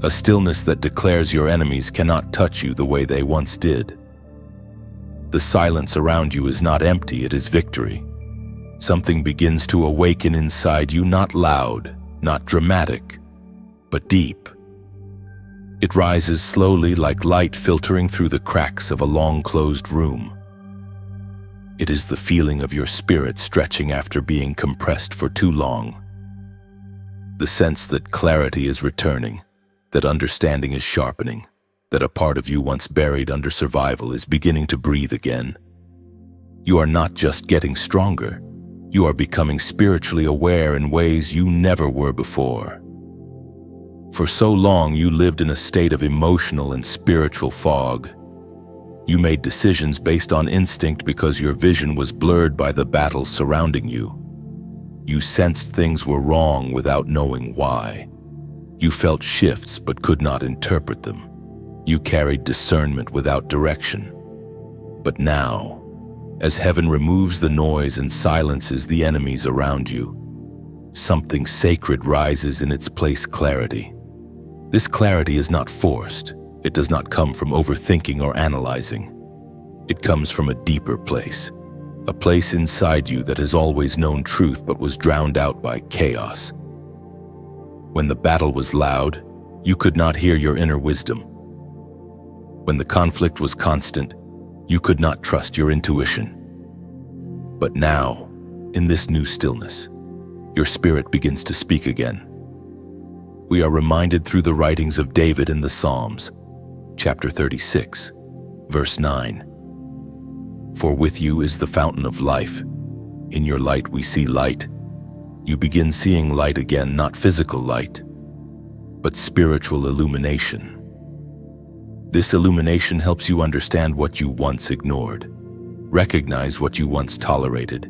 A stillness that declares your enemies cannot touch you the way they once did. The silence around you is not empty, it is victory. Something begins to awaken inside you, not loud, not dramatic, but deep. It rises slowly like light filtering through the cracks of a long-closed room. It is the feeling of your spirit stretching after being compressed for too long. The sense that clarity is returning, that understanding is sharpening, that a part of you once buried under survival is beginning to breathe again. You are not just getting stronger, you are becoming spiritually aware in ways you never were before. For so long, you lived in a state of emotional and spiritual fog. You made decisions based on instinct because your vision was blurred by the battles surrounding you. You sensed things were wrong without knowing why. You felt shifts but could not interpret them. You carried discernment without direction. But now, as heaven removes the noise and silences the enemies around you, something sacred rises in its place: clarity. This clarity is not forced. It does not come from overthinking or analyzing. It comes from a deeper place, a place inside you that has always known truth but was drowned out by chaos. When the battle was loud, you could not hear your inner wisdom. When the conflict was constant, you could not trust your intuition. But now, in this new stillness, your spirit begins to speak again. We are reminded through the writings of David in the Psalms, chapter 36, verse 9. For with you is the fountain of life. In your light we see light. You begin seeing light again, not physical light, but spiritual illumination. This illumination helps you understand what you once ignored, recognize what you once tolerated,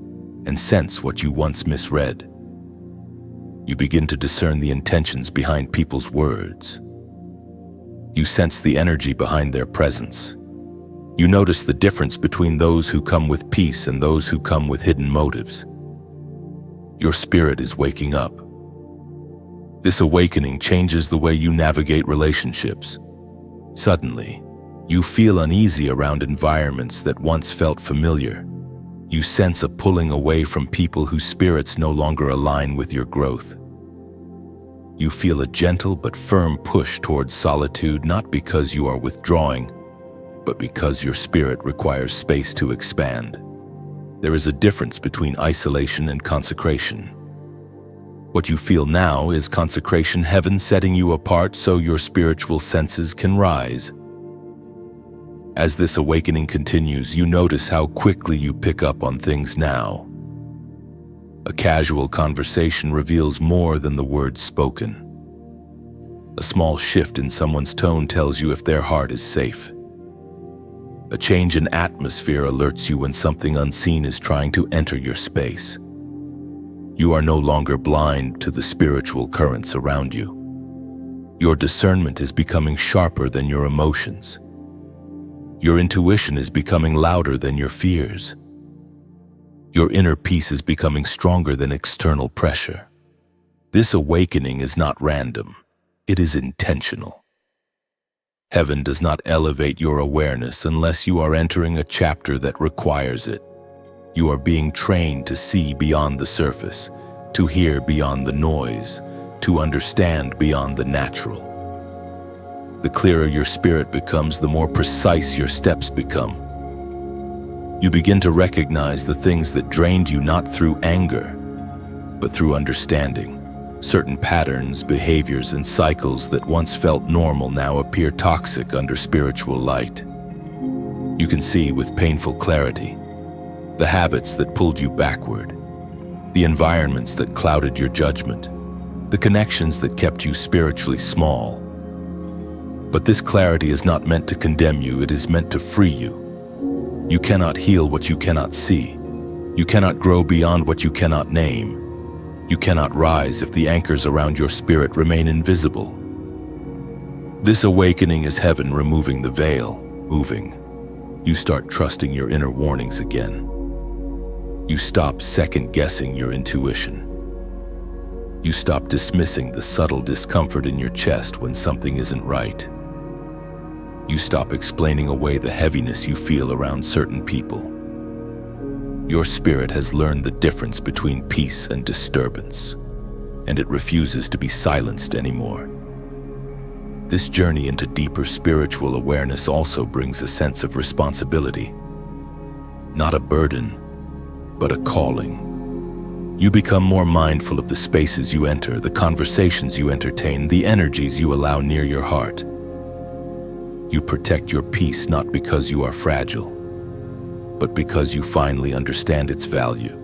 and sense what you once misread. You begin to discern the intentions behind people's words. You sense the energy behind their presence. You notice the difference between those who come with peace and those who come with hidden motives. Your spirit is waking up. This awakening changes the way you navigate relationships. Suddenly, you feel uneasy around environments that once felt familiar. You sense a pulling away from people whose spirits no longer align with your growth. You feel a gentle but firm push towards solitude, not because you are withdrawing, but because your spirit requires space to expand. There is a difference between isolation and consecration. What you feel now is consecration, heaven setting you apart so your spiritual senses can rise. As this awakening continues, you notice how quickly you pick up on things now. A casual conversation reveals more than the words spoken. A small shift in someone's tone tells you if their heart is safe. A change in atmosphere alerts you when something unseen is trying to enter your space. You are no longer blind to the spiritual currents around you. Your discernment is becoming sharper than your emotions. Your intuition is becoming louder than your fears. Your inner peace is becoming stronger than external pressure. This awakening is not random. It is intentional. Heaven does not elevate your awareness unless you are entering a chapter that requires it. You are being trained to see beyond the surface, to hear beyond the noise, to understand beyond the natural. The clearer your spirit becomes, the more precise your steps become. You begin to recognize the things that drained you not through anger, but through understanding. Certain patterns, behaviors, and cycles that once felt normal now appear toxic under spiritual light. You can see with painful clarity the habits that pulled you backward, the environments that clouded your judgment, the connections that kept you spiritually small. But this clarity is not meant to condemn you, it is meant to free you. You cannot heal what you cannot see. You cannot grow beyond what you cannot name. You cannot rise if the anchors around your spirit remain invisible. This awakening is heaven removing the veil, moving. You start trusting your inner warnings again. You stop second-guessing your intuition. You stop dismissing the subtle discomfort in your chest when something isn't right. You stop explaining away the heaviness you feel around certain people. Your spirit has learned the difference between peace and disturbance, and it refuses to be silenced anymore. This journey into deeper spiritual awareness also brings a sense of responsibility. Not a burden, but a calling. You become more mindful of the spaces you enter, the conversations you entertain, the energies you allow near your heart. You protect your peace not because you are fragile, but because you finally understand its value.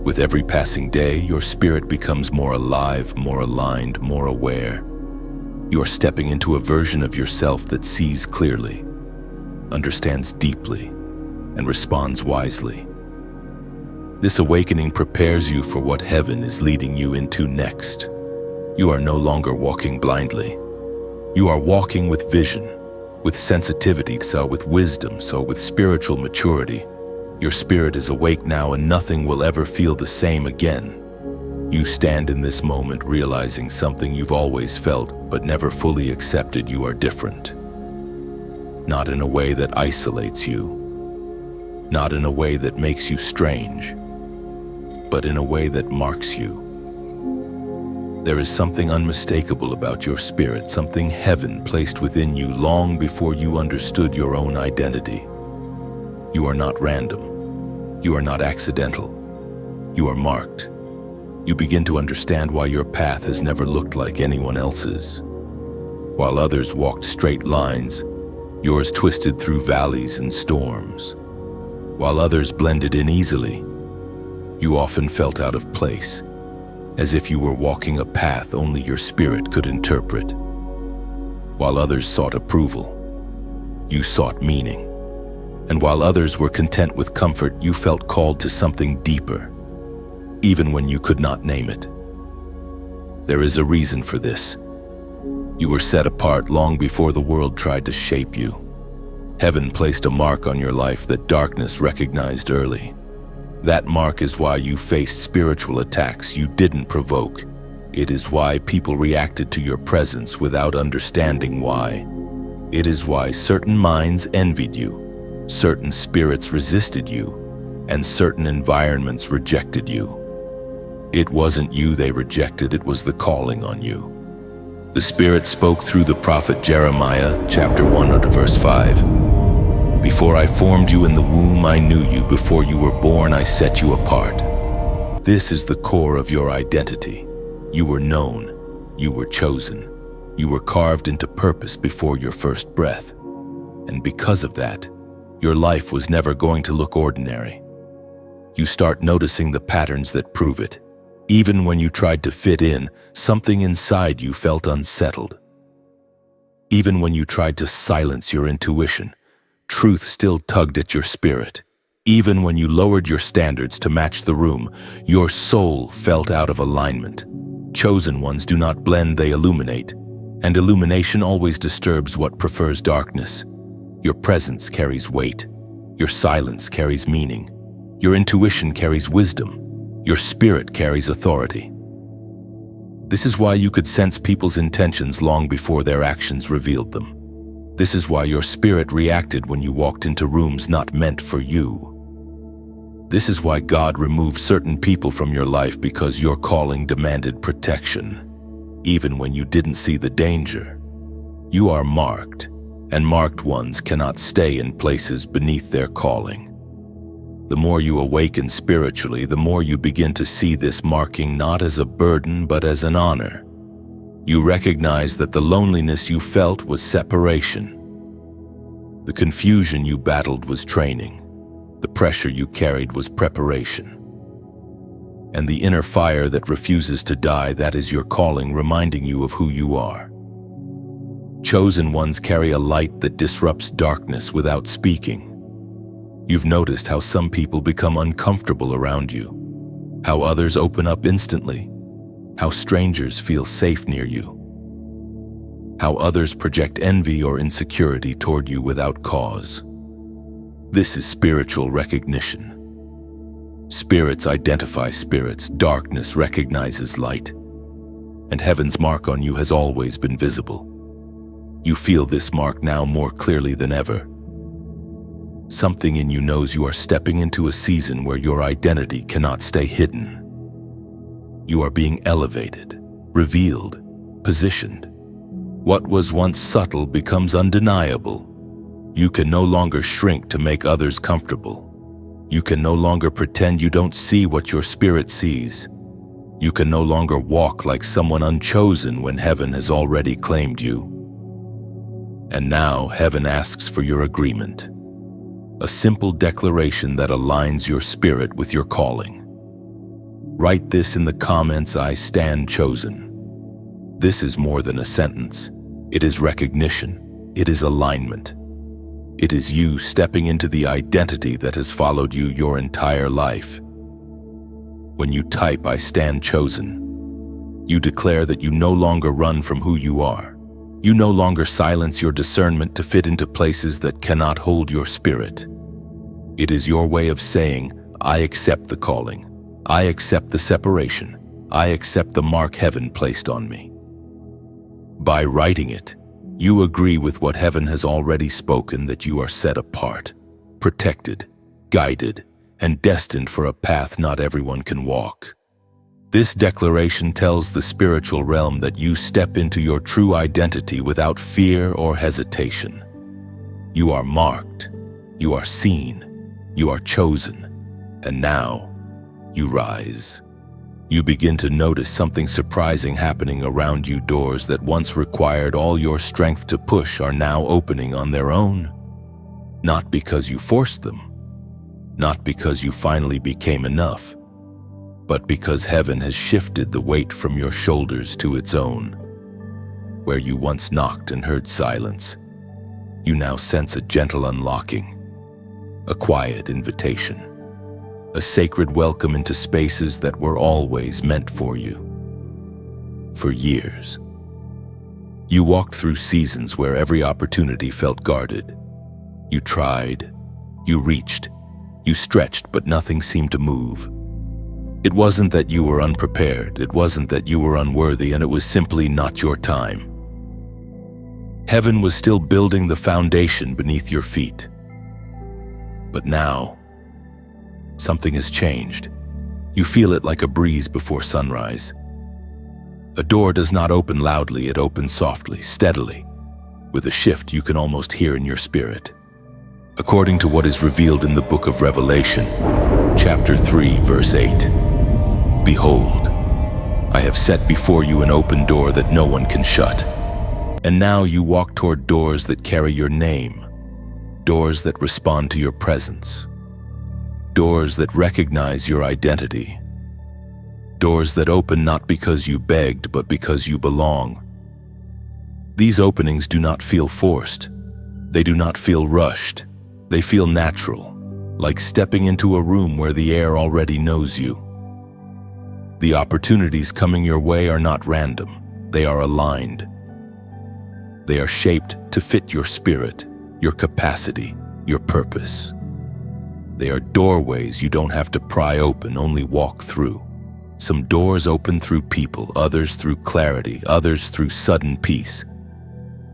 With every passing day, your spirit becomes more alive, more aligned, more aware. You are stepping into a version of yourself that sees clearly, understands deeply, and responds wisely. This awakening prepares you for what heaven is leading you into next. You are no longer walking blindly. You are walking with vision, with sensitivity, with wisdom, with spiritual maturity. Your spirit is awake now and nothing will ever feel the same again. You stand in this moment realizing something you've always felt but never fully accepted: you are different. Not in a way that isolates you, not in a way that makes you strange, but in a way that marks you. There is something unmistakable about your spirit, something heaven placed within you long before you understood your own identity. You are not random. You are not accidental. You are marked. You begin to understand why your path has never looked like anyone else's. While others walked straight lines, yours twisted through valleys and storms. While others blended in easily, you often felt out of place, as if you were walking a path only your spirit could interpret. While others sought approval, you sought meaning. And while others were content with comfort, you felt called to something deeper, even when you could not name it. There is a reason for this. You were set apart long before the world tried to shape you. Heaven placed a mark on your life that darkness recognized early. That mark is why you faced spiritual attacks you didn't provoke. It is why people reacted to your presence without understanding why. It is why certain minds envied you, certain spirits resisted you, and certain environments rejected you. It wasn't you they rejected, it was the calling on you. The Spirit spoke through the prophet Jeremiah, chapter 1, verse 5. Before I formed you in the womb, I knew you. Before you were born, I set you apart. This is the core of your identity. You were known. You were chosen. You were carved into purpose before your first breath. And because of that, your life was never going to look ordinary. You start noticing the patterns that prove it. Even when you tried to fit in, something inside you felt unsettled. Even when you tried to silence your intuition, truth still tugged at your spirit. Even when you lowered your standards to match the room, your soul felt out of alignment. Chosen ones do not blend, they illuminate. And illumination always disturbs what prefers darkness. Your presence carries weight. Your silence carries meaning. Your intuition carries wisdom. Your spirit carries authority. This is why you could sense people's intentions long before their actions revealed them. This is why your spirit reacted when you walked into rooms not meant for you. This is why God removed certain people from your life, because your calling demanded protection. Even when you didn't see the danger. You are marked, and marked ones cannot stay in places beneath their calling. The more you awaken spiritually, the more you begin to see this marking not as a burden but as an honor. You recognize that the loneliness you felt was separation. The confusion you battled was training. The pressure you carried was preparation. And the inner fire that refuses to die, that is your calling, reminding you of who you are. Chosen ones carry a light that disrupts darkness without speaking. You've noticed how some people become uncomfortable around you, how others open up instantly, how strangers feel safe near you, how others project envy or insecurity toward you without cause. This is spiritual recognition. Spirits identify spirits, darkness recognizes light, and heaven's mark on you has always been visible. You feel this mark now more clearly than ever. Something in you knows you are stepping into a season where your identity cannot stay hidden. You are being elevated, revealed, positioned. What was once subtle becomes undeniable. You can no longer shrink to make others comfortable. You can no longer pretend you don't see what your spirit sees. You can no longer walk like someone unchosen when heaven has already claimed you. And now heaven asks for your agreement. A simple declaration that aligns your spirit with your calling. Write this in the comments: I stand chosen. This is more than a sentence. It is recognition. It is alignment. It is you stepping into the identity that has followed you your entire life. When you type, I stand chosen, you declare that you no longer run from who you are. You no longer silence your discernment to fit into places that cannot hold your spirit. It is your way of saying, I accept the calling. I accept the separation. I accept the mark heaven placed on me. By writing it, you agree with what heaven has already spoken, that you are set apart, protected, guided, and destined for a path not everyone can walk. This declaration tells the spiritual realm that you step into your true identity without fear or hesitation. You are marked, you are seen, you are chosen, and now you rise. You begin to notice something surprising happening around you. Doors that once required all your strength to push are now opening on their own. Not because you forced them, not because you finally became enough, but because heaven has shifted the weight from your shoulders to its own. Where you once knocked and heard silence, you now sense a gentle unlocking, a quiet invitation, a sacred welcome into spaces that were always meant for you. For years, you walked through seasons where every opportunity felt guarded. You tried, you reached, you stretched, but nothing seemed to move. It wasn't that you were unprepared, it wasn't that you were unworthy, and it was simply not your time. Heaven was still building the foundation beneath your feet. But now, something has changed. You feel it like a breeze before sunrise. A door does not open loudly, it opens softly, steadily, with a shift you can almost hear in your spirit. According to what is revealed in the book of Revelation, chapter 3, verse 8, Behold, I have set before you an open door that no one can shut. And now you walk toward doors that carry your name, doors that respond to your presence, doors that recognize your identity, doors that open not because you begged, but because you belong. These openings do not feel forced. They do not feel rushed. They feel natural, like stepping into a room where the air already knows you. The opportunities coming your way are not random. They are aligned. They are shaped to fit your spirit, your capacity, your purpose. They are doorways you don't have to pry open, only walk through. Some doors open through people, others through clarity, others through sudden peace.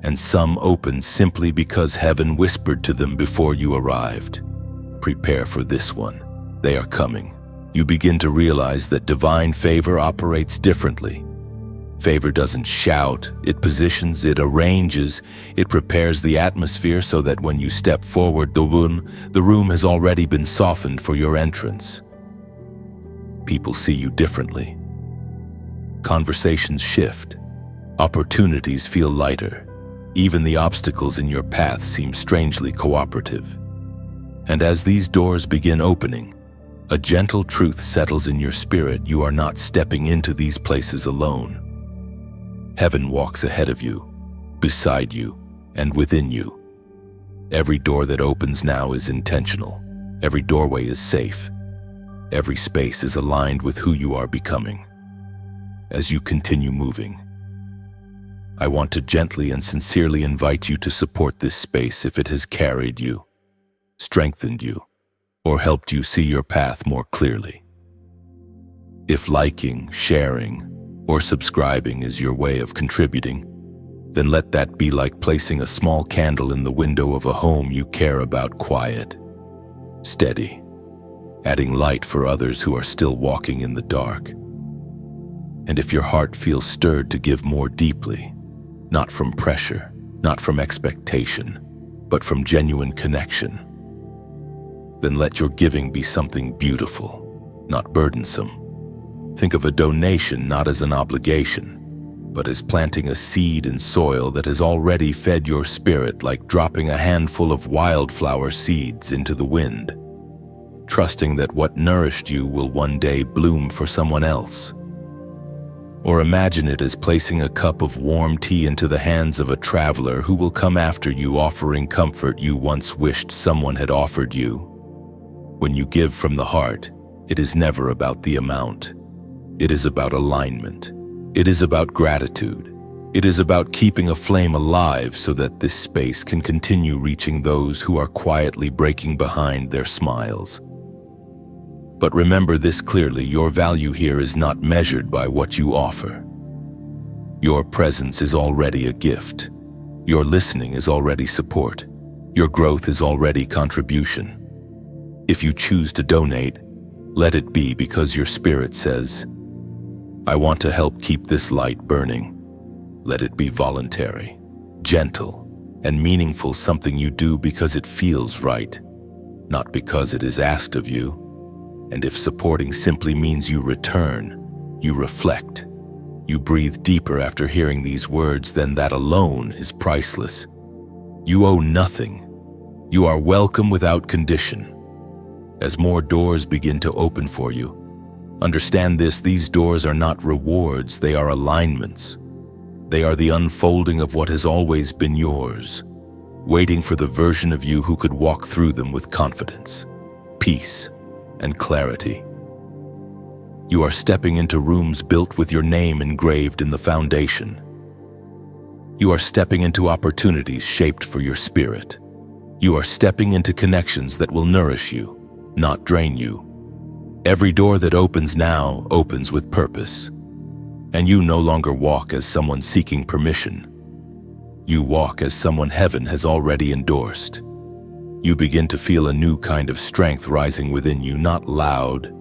And some open simply because heaven whispered to them before you arrived. Prepare for this one. They are coming. You begin to realize that divine favor operates differently. Favor doesn't shout, it positions, it arranges, it prepares the atmosphere so that when you step forward, the room has already been softened for your entrance. People see you differently. Conversations shift. Opportunities feel lighter. Even the obstacles in your path seem strangely cooperative. And as these doors begin opening, a gentle truth settles in your spirit. You are not stepping into these places alone. Heaven walks ahead of you, beside you, and within you. Every door that opens now is intentional. Every doorway is safe. Every space is aligned with who you are becoming. As you continue moving, I want to gently and sincerely invite you to support this space if it has carried you, strengthened you, or helped you see your path more clearly. If liking, sharing, or subscribing is your way of contributing, then let that be like placing a small candle in the window of a home you care about, quiet, steady, adding light for others who are still walking in the dark. And if your heart feels stirred to give more deeply, not from pressure, not from expectation, but from genuine connection, then let your giving be something beautiful, not burdensome. Think of a donation not as an obligation, but as planting a seed in soil that has already fed your spirit, like dropping a handful of wildflower seeds into the wind. trusting that what nourished you will one day bloom for someone else. Or imagine it as placing a cup of warm tea into the hands of a traveler who will come after you, offering comfort you once wished someone had offered you. When you give from the heart, it is never about the amount. It is about alignment. It is about gratitude. It is about keeping a flame alive so that this space can continue reaching those who are quietly breaking behind their smiles. But remember this clearly: your value here is not measured by what you offer. Your presence is already a gift. Your listening is already support. Your growth is already contribution. If you choose to donate, let it be because your spirit says, "I want to help keep this light burning." Let it be voluntary, gentle, and meaningful, something you do because it feels right, not because it is asked of you. And if supporting simply means you return, you reflect, you breathe deeper after hearing these words, then that alone is priceless. You owe nothing. You are welcome without condition. As more doors begin to open for you, understand this: these doors are not rewards, they are alignments. They are the unfolding of what has always been yours, waiting for the version of you who could walk through them with confidence, peace, and clarity. You are stepping into rooms built with your name engraved in the foundation. You are stepping into opportunities shaped for your spirit. You are stepping into connections that will nourish you, not drain you. Every door that opens now opens with purpose. And you no longer walk as someone seeking permission. You walk as someone heaven has already endorsed. You begin to feel a new kind of strength rising within you, not loud,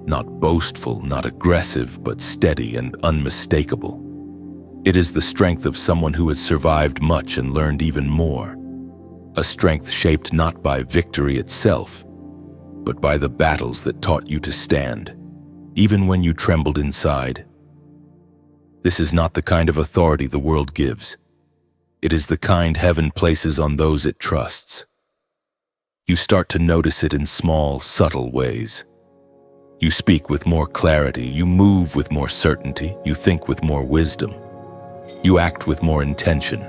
not boastful, not aggressive, but steady and unmistakable. It is the strength of someone who has survived much and learned even more. A strength shaped not by victory itself, but by the battles that taught you to stand, even when you trembled inside. This is not the kind of authority the world gives. It is the kind heaven places on those it trusts. You start to notice it in small, subtle ways. You speak with more clarity, you move with more certainty, you think with more wisdom, you act with more intention.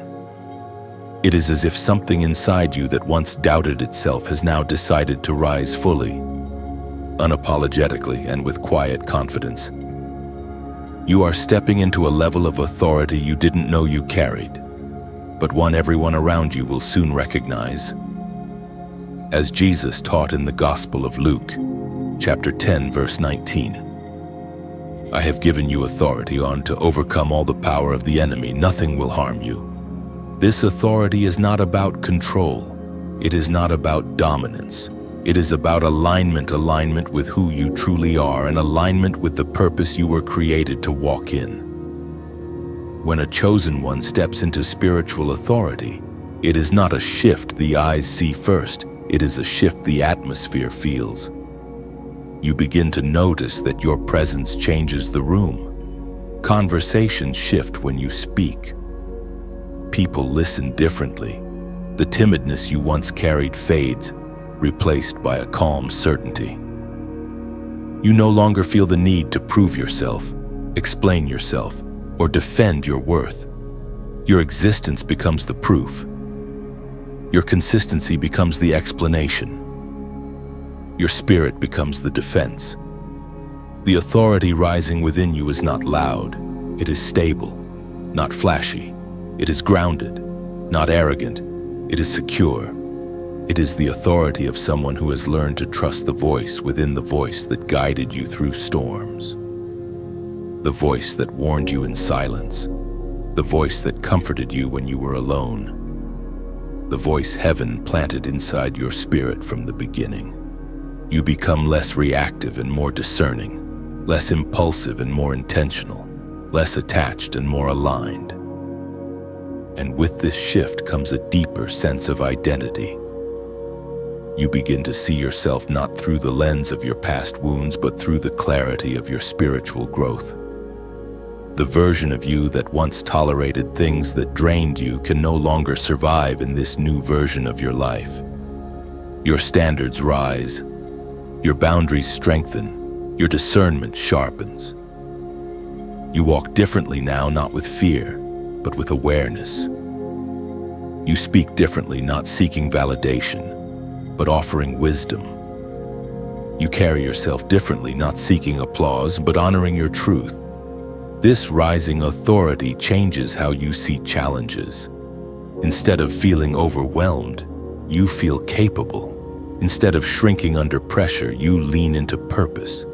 It is as if something inside you that once doubted itself has now decided to rise fully, unapologetically, and with quiet confidence. You are stepping into a level of authority you didn't know you carried, but one everyone around you will soon recognize. As Jesus taught in the Gospel of Luke, chapter 10, verse 19, "I have given you authority to overcome all the power of the enemy. Nothing will harm you." This authority is not about control. It is not about dominance. It is about alignment with who you truly are, and alignment with the purpose you were created to walk in. When a chosen one steps into spiritual authority, it is not a shift the eyes see first. It is a shift the atmosphere feels. You begin to notice that your presence changes the room. Conversations shift when you speak. People listen differently. The timidness you once carried fades, replaced by a calm certainty. You no longer feel the need to prove yourself, explain yourself, or defend your worth. Your existence becomes the proof. Your consistency becomes the explanation. Your spirit becomes the defense. The authority rising within you is not loud. It is stable, not flashy. It is grounded, not arrogant. It is secure. It is the authority of someone who has learned to trust the voice within the voice that guided you through storms. The voice that warned you in silence. The voice that comforted you when you were alone. The voice heaven planted inside your spirit from the beginning. You become less reactive and more discerning, less impulsive and more intentional, less attached and more aligned. And with this shift comes a deeper sense of identity. You begin to see yourself not through the lens of your past wounds, but through the clarity of your spiritual growth. The version of you that once tolerated things that drained you can no longer survive in this new version of your life. Your standards rise. Your boundaries strengthen, your discernment sharpens. You walk differently now, not with fear, but with awareness. You speak differently, not seeking validation, but offering wisdom. You carry yourself differently, not seeking applause, but honoring your truth. This rising authority changes how you see challenges. Instead of feeling overwhelmed, you feel capable. Instead of shrinking under pressure, you lean into purpose.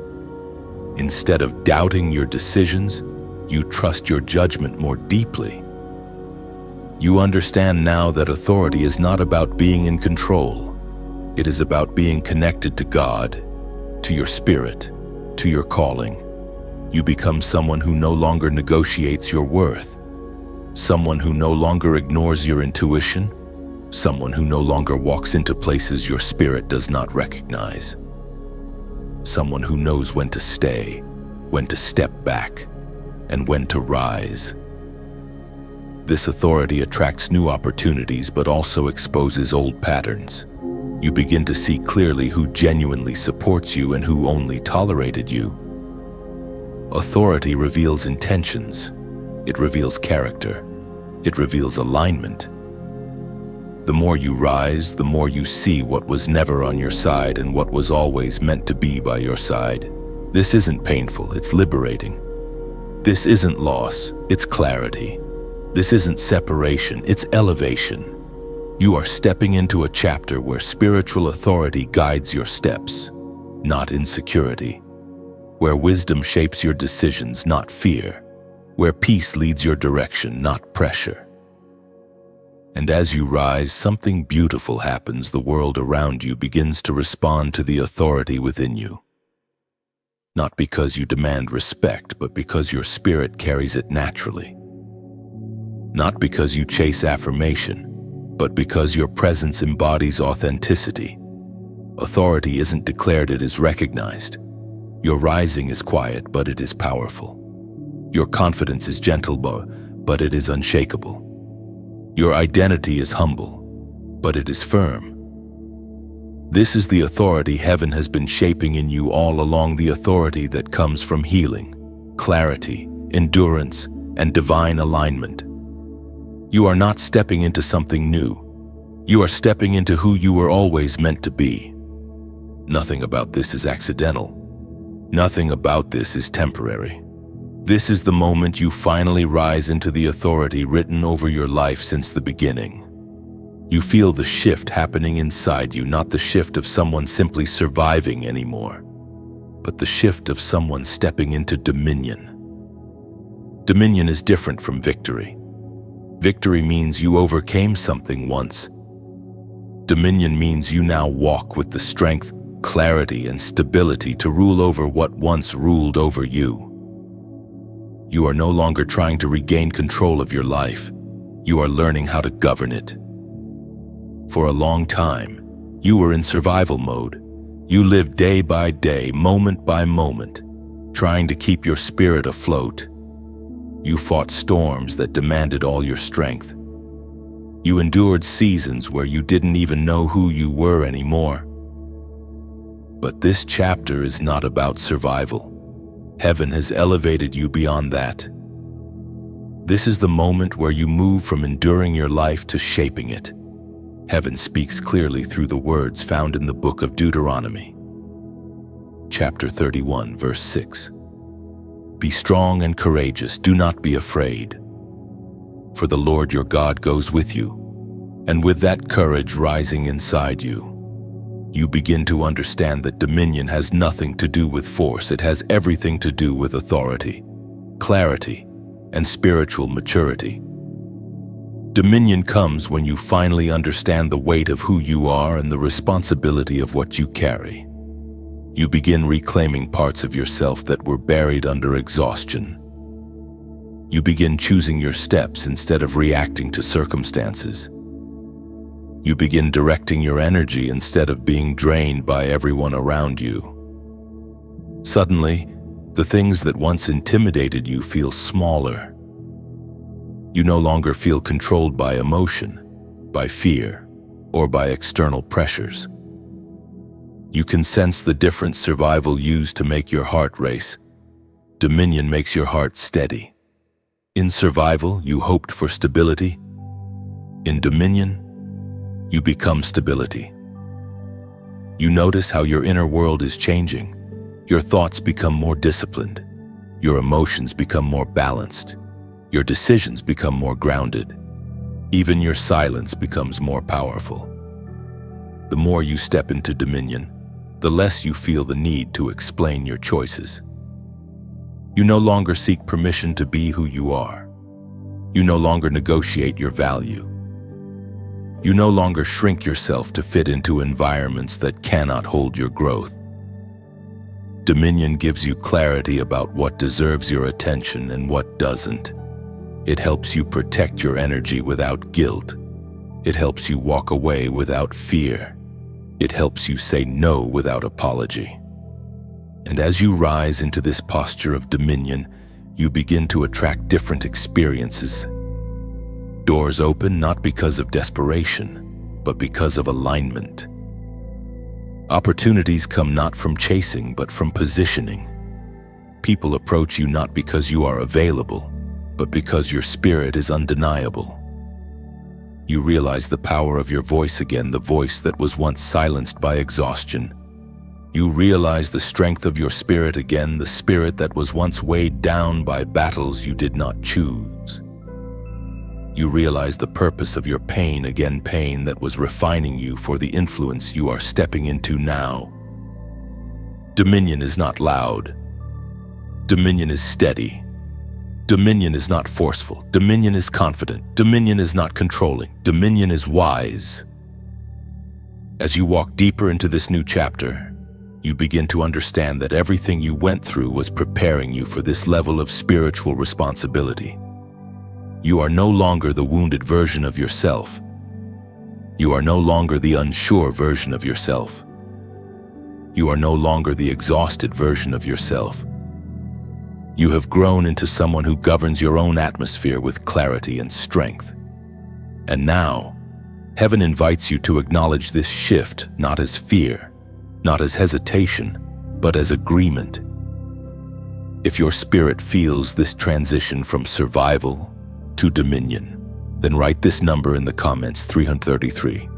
Instead of doubting your decisions, you trust your judgment more deeply. You understand now that authority is not about being in control. It is about being connected to God, to your spirit, to your calling. You become someone who no longer negotiates your worth, someone who no longer ignores your intuition, someone who no longer walks into places your spirit does not recognize, someone who knows when to stay, when to step back, and when to rise. This authority attracts new opportunities but also exposes old patterns. You begin to see clearly who genuinely supports you and who only tolerated you. Authority reveals intentions. It reveals character. It reveals alignment. The more you rise, the more you see what was never on your side and what was always meant to be by your side. This isn't painful, it's liberating. This isn't loss, it's clarity. This isn't separation, it's elevation. You are stepping into a chapter where spiritual authority guides your steps, not insecurity. Where wisdom shapes your decisions, not fear. Where peace leads your direction, not pressure. And as you rise, something beautiful happens. The world around you begins to respond to the authority within you. Not because you demand respect, but because your spirit carries it naturally. Not because you chase affirmation, but because your presence embodies authenticity. Authority isn't declared, it is recognized. Your rising is quiet, but it is powerful. Your confidence is gentle, but it is unshakable. Your identity is humble, but it is firm. This is the authority heaven has been shaping in you all along, the authority that comes from healing, clarity, endurance, and divine alignment. You are not stepping into something new. You are stepping into who you were always meant to be. Nothing about this is accidental. Nothing about this is temporary. This is the moment you finally rise into the authority written over your life since the beginning. You feel the shift happening inside you, not the shift of someone simply surviving anymore, but the shift of someone stepping into dominion. Dominion is different from victory. Victory means you overcame something once. Dominion means you now walk with the strength, clarity, and stability to rule over what once ruled over you. You are no longer trying to regain control of your life. You are learning how to govern it. For a long time, you were in survival mode. You lived day by day, moment by moment, trying to keep your spirit afloat. You fought storms that demanded all your strength. You endured seasons where you didn't even know who you were anymore. But this chapter is not about survival. Heaven has elevated you beyond that. This is the moment where you move from enduring your life to shaping it. Heaven speaks clearly through the words found in the book of Deuteronomy, chapter 31, verse 6. Be strong and courageous, do not be afraid, for the Lord your God goes with you. And with that courage rising inside you, you begin to understand that dominion has nothing to do with force. It has everything to do with authority, clarity, and spiritual maturity. Dominion comes when you finally understand the weight of who you are and the responsibility of what you carry. You begin reclaiming parts of yourself that were buried under exhaustion. You begin choosing your steps instead of reacting to circumstances. You begin directing your energy instead of being drained by everyone around you. Suddenly, the things that once intimidated you feel smaller. You no longer feel controlled by emotion, by fear, or by external pressures. You can sense the difference survival used to make your heart race. Dominion makes your heart steady. In survival, you hoped for stability. In dominion, you become stability. You notice how your inner world is changing. Your thoughts become more disciplined. Your emotions become more balanced. Your decisions become more grounded. Even your silence becomes more powerful. The more you step into dominion, the less you feel the need to explain your choices. You no longer seek permission to be who you are. You no longer negotiate your value. You no longer shrink yourself to fit into environments that cannot hold your growth. Dominion gives you clarity about what deserves your attention and what doesn't. It helps you protect your energy without guilt. It helps you walk away without fear. It helps you say no without apology. And as you rise into this posture of dominion, you begin to attract different experiences. Doors open not because of desperation, but because of alignment. Opportunities come not from chasing, but from positioning. People approach you not because you are available, but because your spirit is undeniable. You realize the power of your voice again, the voice that was once silenced by exhaustion. You realize the strength of your spirit again, the spirit that was once weighed down by battles you did not choose. You realize the purpose of your pain again, pain that was refining you for the influence you are stepping into now. Dominion is not loud. Dominion is steady. Dominion is not forceful. Dominion is confident. Dominion is not controlling. Dominion is wise. As you walk deeper into this new chapter, you begin to understand that everything you went through was preparing you for this level of spiritual responsibility. You are no longer the wounded version of yourself. You are no longer the unsure version of yourself. You are no longer the exhausted version of yourself. You have grown into someone who governs your own atmosphere with clarity and strength. And now, heaven invites you to acknowledge this shift not as fear, not as hesitation, but as agreement. If your spirit feels this transition from survival to dominion, then write this number in the comments: 333.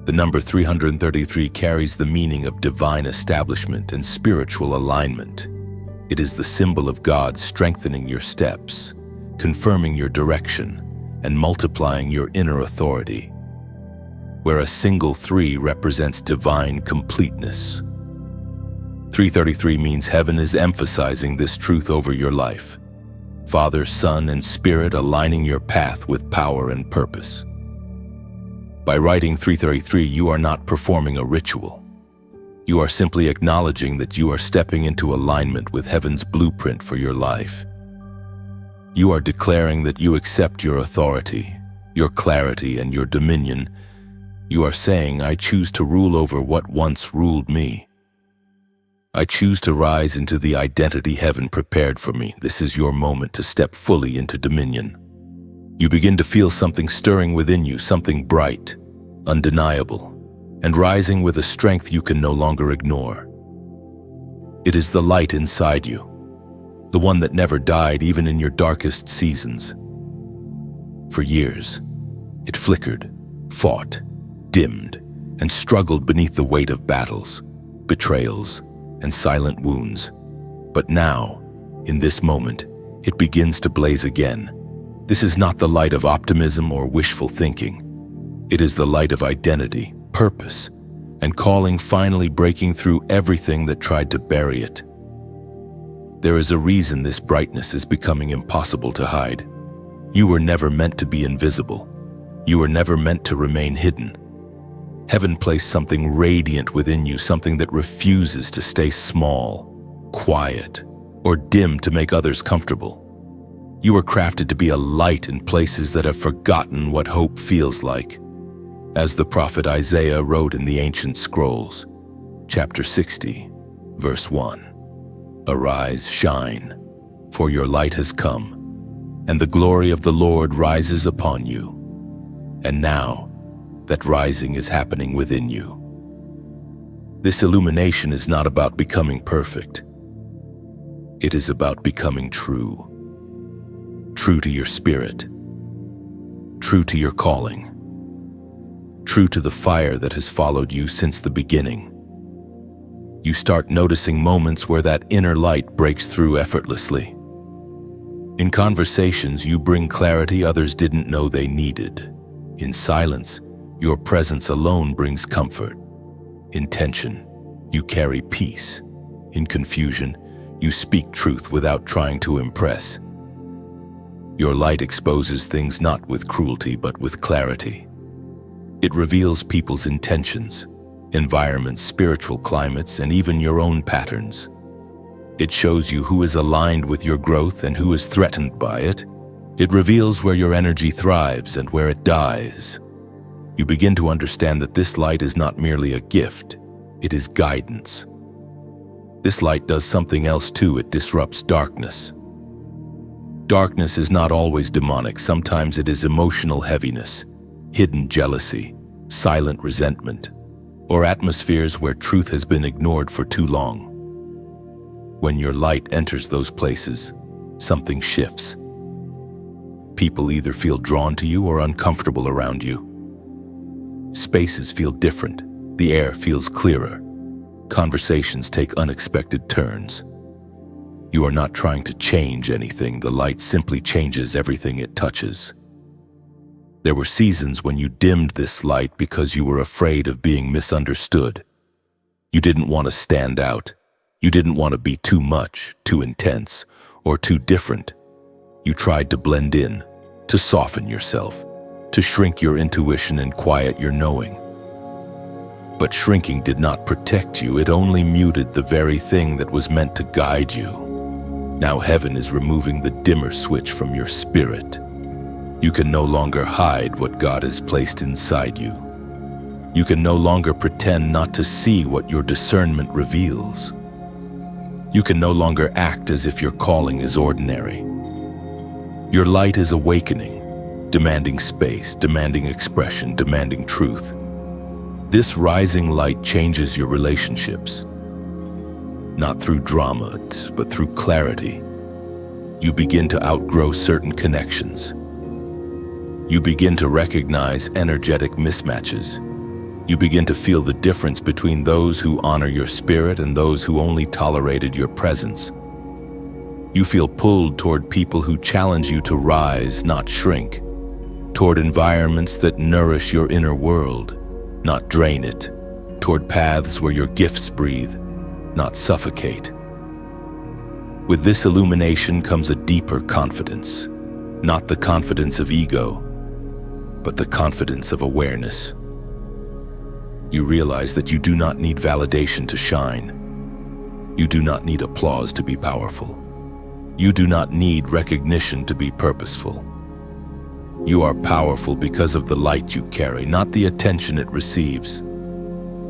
The number 333 carries the meaning of divine establishment and spiritual alignment. It is the symbol of God strengthening your steps, confirming your direction, and multiplying your inner authority, where a single 3 represents divine completeness. 333 means heaven is emphasizing this truth over your life. Father, Son, and Spirit aligning your path with power and purpose. By writing 333, you are not performing a ritual. You are simply acknowledging that you are stepping into alignment with heaven's blueprint for your life. You are declaring that you accept your authority, your clarity, and your dominion. You are saying, I choose to rule over what once ruled me. I choose to rise into the identity heaven prepared for me. This is your moment to step fully into dominion. You begin to feel something stirring within you, something bright, undeniable, and rising with a strength you can no longer ignore. It is the light inside you, the one that never died even in your darkest seasons. For years, it flickered, fought, dimmed, and struggled beneath the weight of battles, betrayals, and silent wounds. But now, in this moment, it begins to blaze again. This is not the light of optimism or wishful thinking. It is the light of identity, purpose, and calling finally breaking through everything that tried to bury it. There is a reason this brightness is becoming impossible to hide. You were never meant to be invisible. You were never meant to remain hidden. Heaven placed something radiant within you, something that refuses to stay small, quiet, or dim to make others comfortable. You were crafted to be a light in places that have forgotten what hope feels like. As the prophet Isaiah wrote in the ancient scrolls, chapter 60, verse 1, Arise, shine, for your light has come, and the glory of the Lord rises upon you. And now, that rising is happening within you. This illumination is not about becoming perfect. It is about becoming true. True to your spirit. True to your calling. True to the fire that has followed you since the beginning. You start noticing moments where that inner light breaks through effortlessly. In conversations, you bring clarity others didn't know they needed. In silence, your presence alone brings comfort. In tension, you carry peace. In confusion, you speak truth without trying to impress. Your light exposes things not with cruelty but with clarity. It reveals people's intentions, environments, spiritual climates, and even your own patterns. It shows you who is aligned with your growth and who is threatened by it. It reveals where your energy thrives and where it dies. You begin to understand that this light is not merely a gift, it is guidance. This light does something else too. It disrupts darkness. Darkness is not always demonic. Sometimes it is emotional heaviness, hidden jealousy, silent resentment, or atmospheres where truth has been ignored for too long. When your light enters those places, something shifts. People either feel drawn to you or uncomfortable around you. Spaces feel different. The air feels clearer. Conversations take unexpected turns. You are not trying to change anything. The light simply changes everything it touches. There were seasons when you dimmed this light because you were afraid of being misunderstood. You didn't want to stand out. You didn't want to be too much, too intense, or too different. You tried to blend in, to soften yourself, to shrink your intuition and quiet your knowing. But shrinking did not protect you. It only muted the very thing that was meant to guide you. Now heaven is removing the dimmer switch from your spirit. You can no longer hide what God has placed inside you. You can no longer pretend not to see what your discernment reveals. You can no longer act as if your calling is ordinary. Your light is awakening, demanding space, demanding expression, demanding truth. This rising light changes your relationships. Not through drama, but through clarity. You begin to outgrow certain connections. You begin to recognize energetic mismatches. You begin to feel the difference between those who honor your spirit and those who only tolerated your presence. You feel pulled toward people who challenge you to rise, not shrink, toward environments that nourish your inner world, not drain it, toward paths where your gifts breathe, not suffocate. With this illumination comes a deeper confidence, not the confidence of ego, but the confidence of awareness. You realize that you do not need validation to shine. You do not need applause to be powerful. You do not need recognition to be purposeful. You are powerful because of the light you carry, not the attention it receives.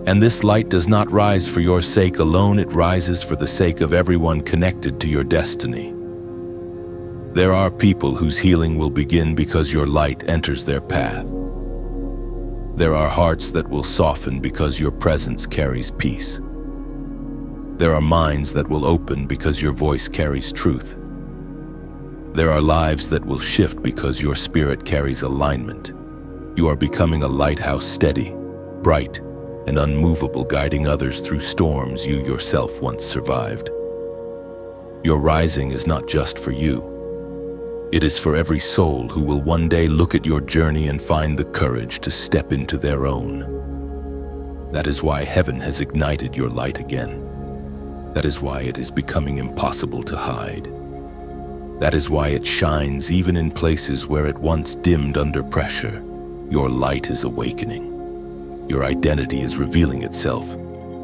And this light does not rise for your sake alone, it rises for the sake of everyone connected to your destiny. There are people whose healing will begin because your light enters their path. There are hearts that will soften because your presence carries peace. There are minds that will open because your voice carries truth. There are lives that will shift because your spirit carries alignment. You are becoming a lighthouse, steady, bright, and unmovable, guiding others through storms you yourself once survived. Your rising is not just for you. It is for every soul who will one day look at your journey and find the courage to step into their own. That is why heaven has ignited your light again. That is why it is becoming impossible to hide. That is why it shines even in places where it once dimmed under pressure. Your light is awakening. Your identity is revealing itself.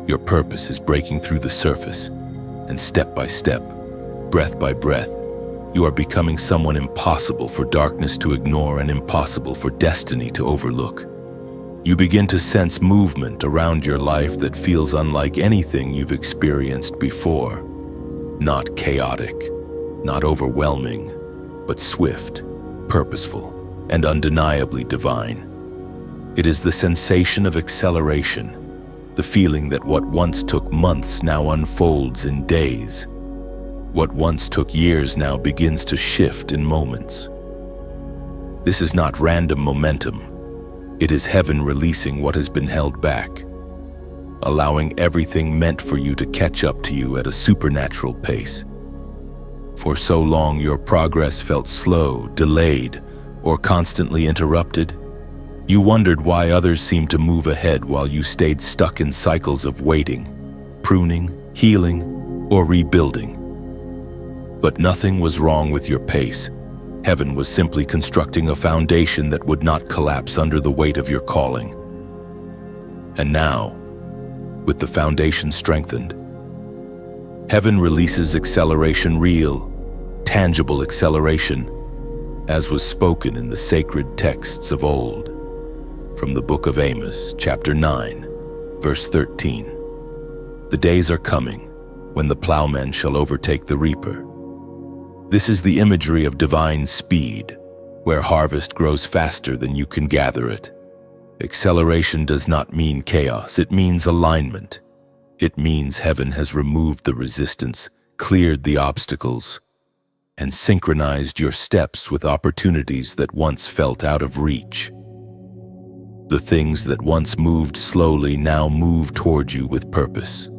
Your purpose is breaking through the surface. And step by step, breath by breath, you are becoming someone impossible for darkness to ignore and impossible for destiny to overlook. You begin to sense movement around your life that feels unlike anything you've experienced before. Not chaotic, not overwhelming, but swift, purposeful, and undeniably divine. It is the sensation of acceleration, The feeling that what once took months now unfolds in days. What once took years now begins to shift in moments. This is not random momentum. It is heaven releasing what has been held back, allowing everything meant for you to catch up to you at a supernatural pace. For so long, your progress felt slow, delayed, or constantly interrupted. You wondered why others seemed to move ahead while you stayed stuck in cycles of waiting, pruning, healing, or rebuilding. But nothing was wrong with your pace. Heaven was simply constructing a foundation that would not collapse under the weight of your calling. And now, with the foundation strengthened, heaven releases acceleration, real, tangible acceleration, as was spoken in the sacred texts of old. From the book of Amos, chapter 9, verse 13. The days are coming when the plowman shall overtake the reaper. This is the imagery of divine speed, where harvest grows faster than you can gather it. Acceleration does not mean chaos, it means alignment. It means heaven has removed the resistance, cleared the obstacles, and synchronized your steps with opportunities that once felt out of reach. The things that once moved slowly now move toward you with purpose.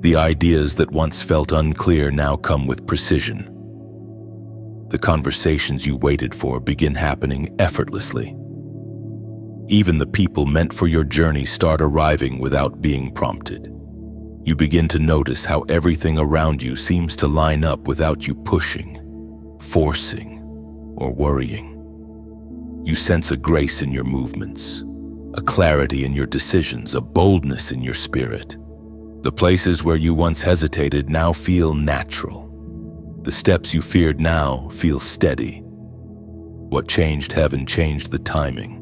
The ideas that once felt unclear now come with precision. The conversations you waited for begin happening effortlessly. Even the people meant for your journey start arriving without being prompted. You begin to notice how everything around you seems to line up without you pushing, forcing, or worrying. You sense a grace in your movements, a clarity in your decisions, a boldness in your spirit. The places where you once hesitated now feel natural. The steps you feared now feel steady. What changed heaven changed the timing.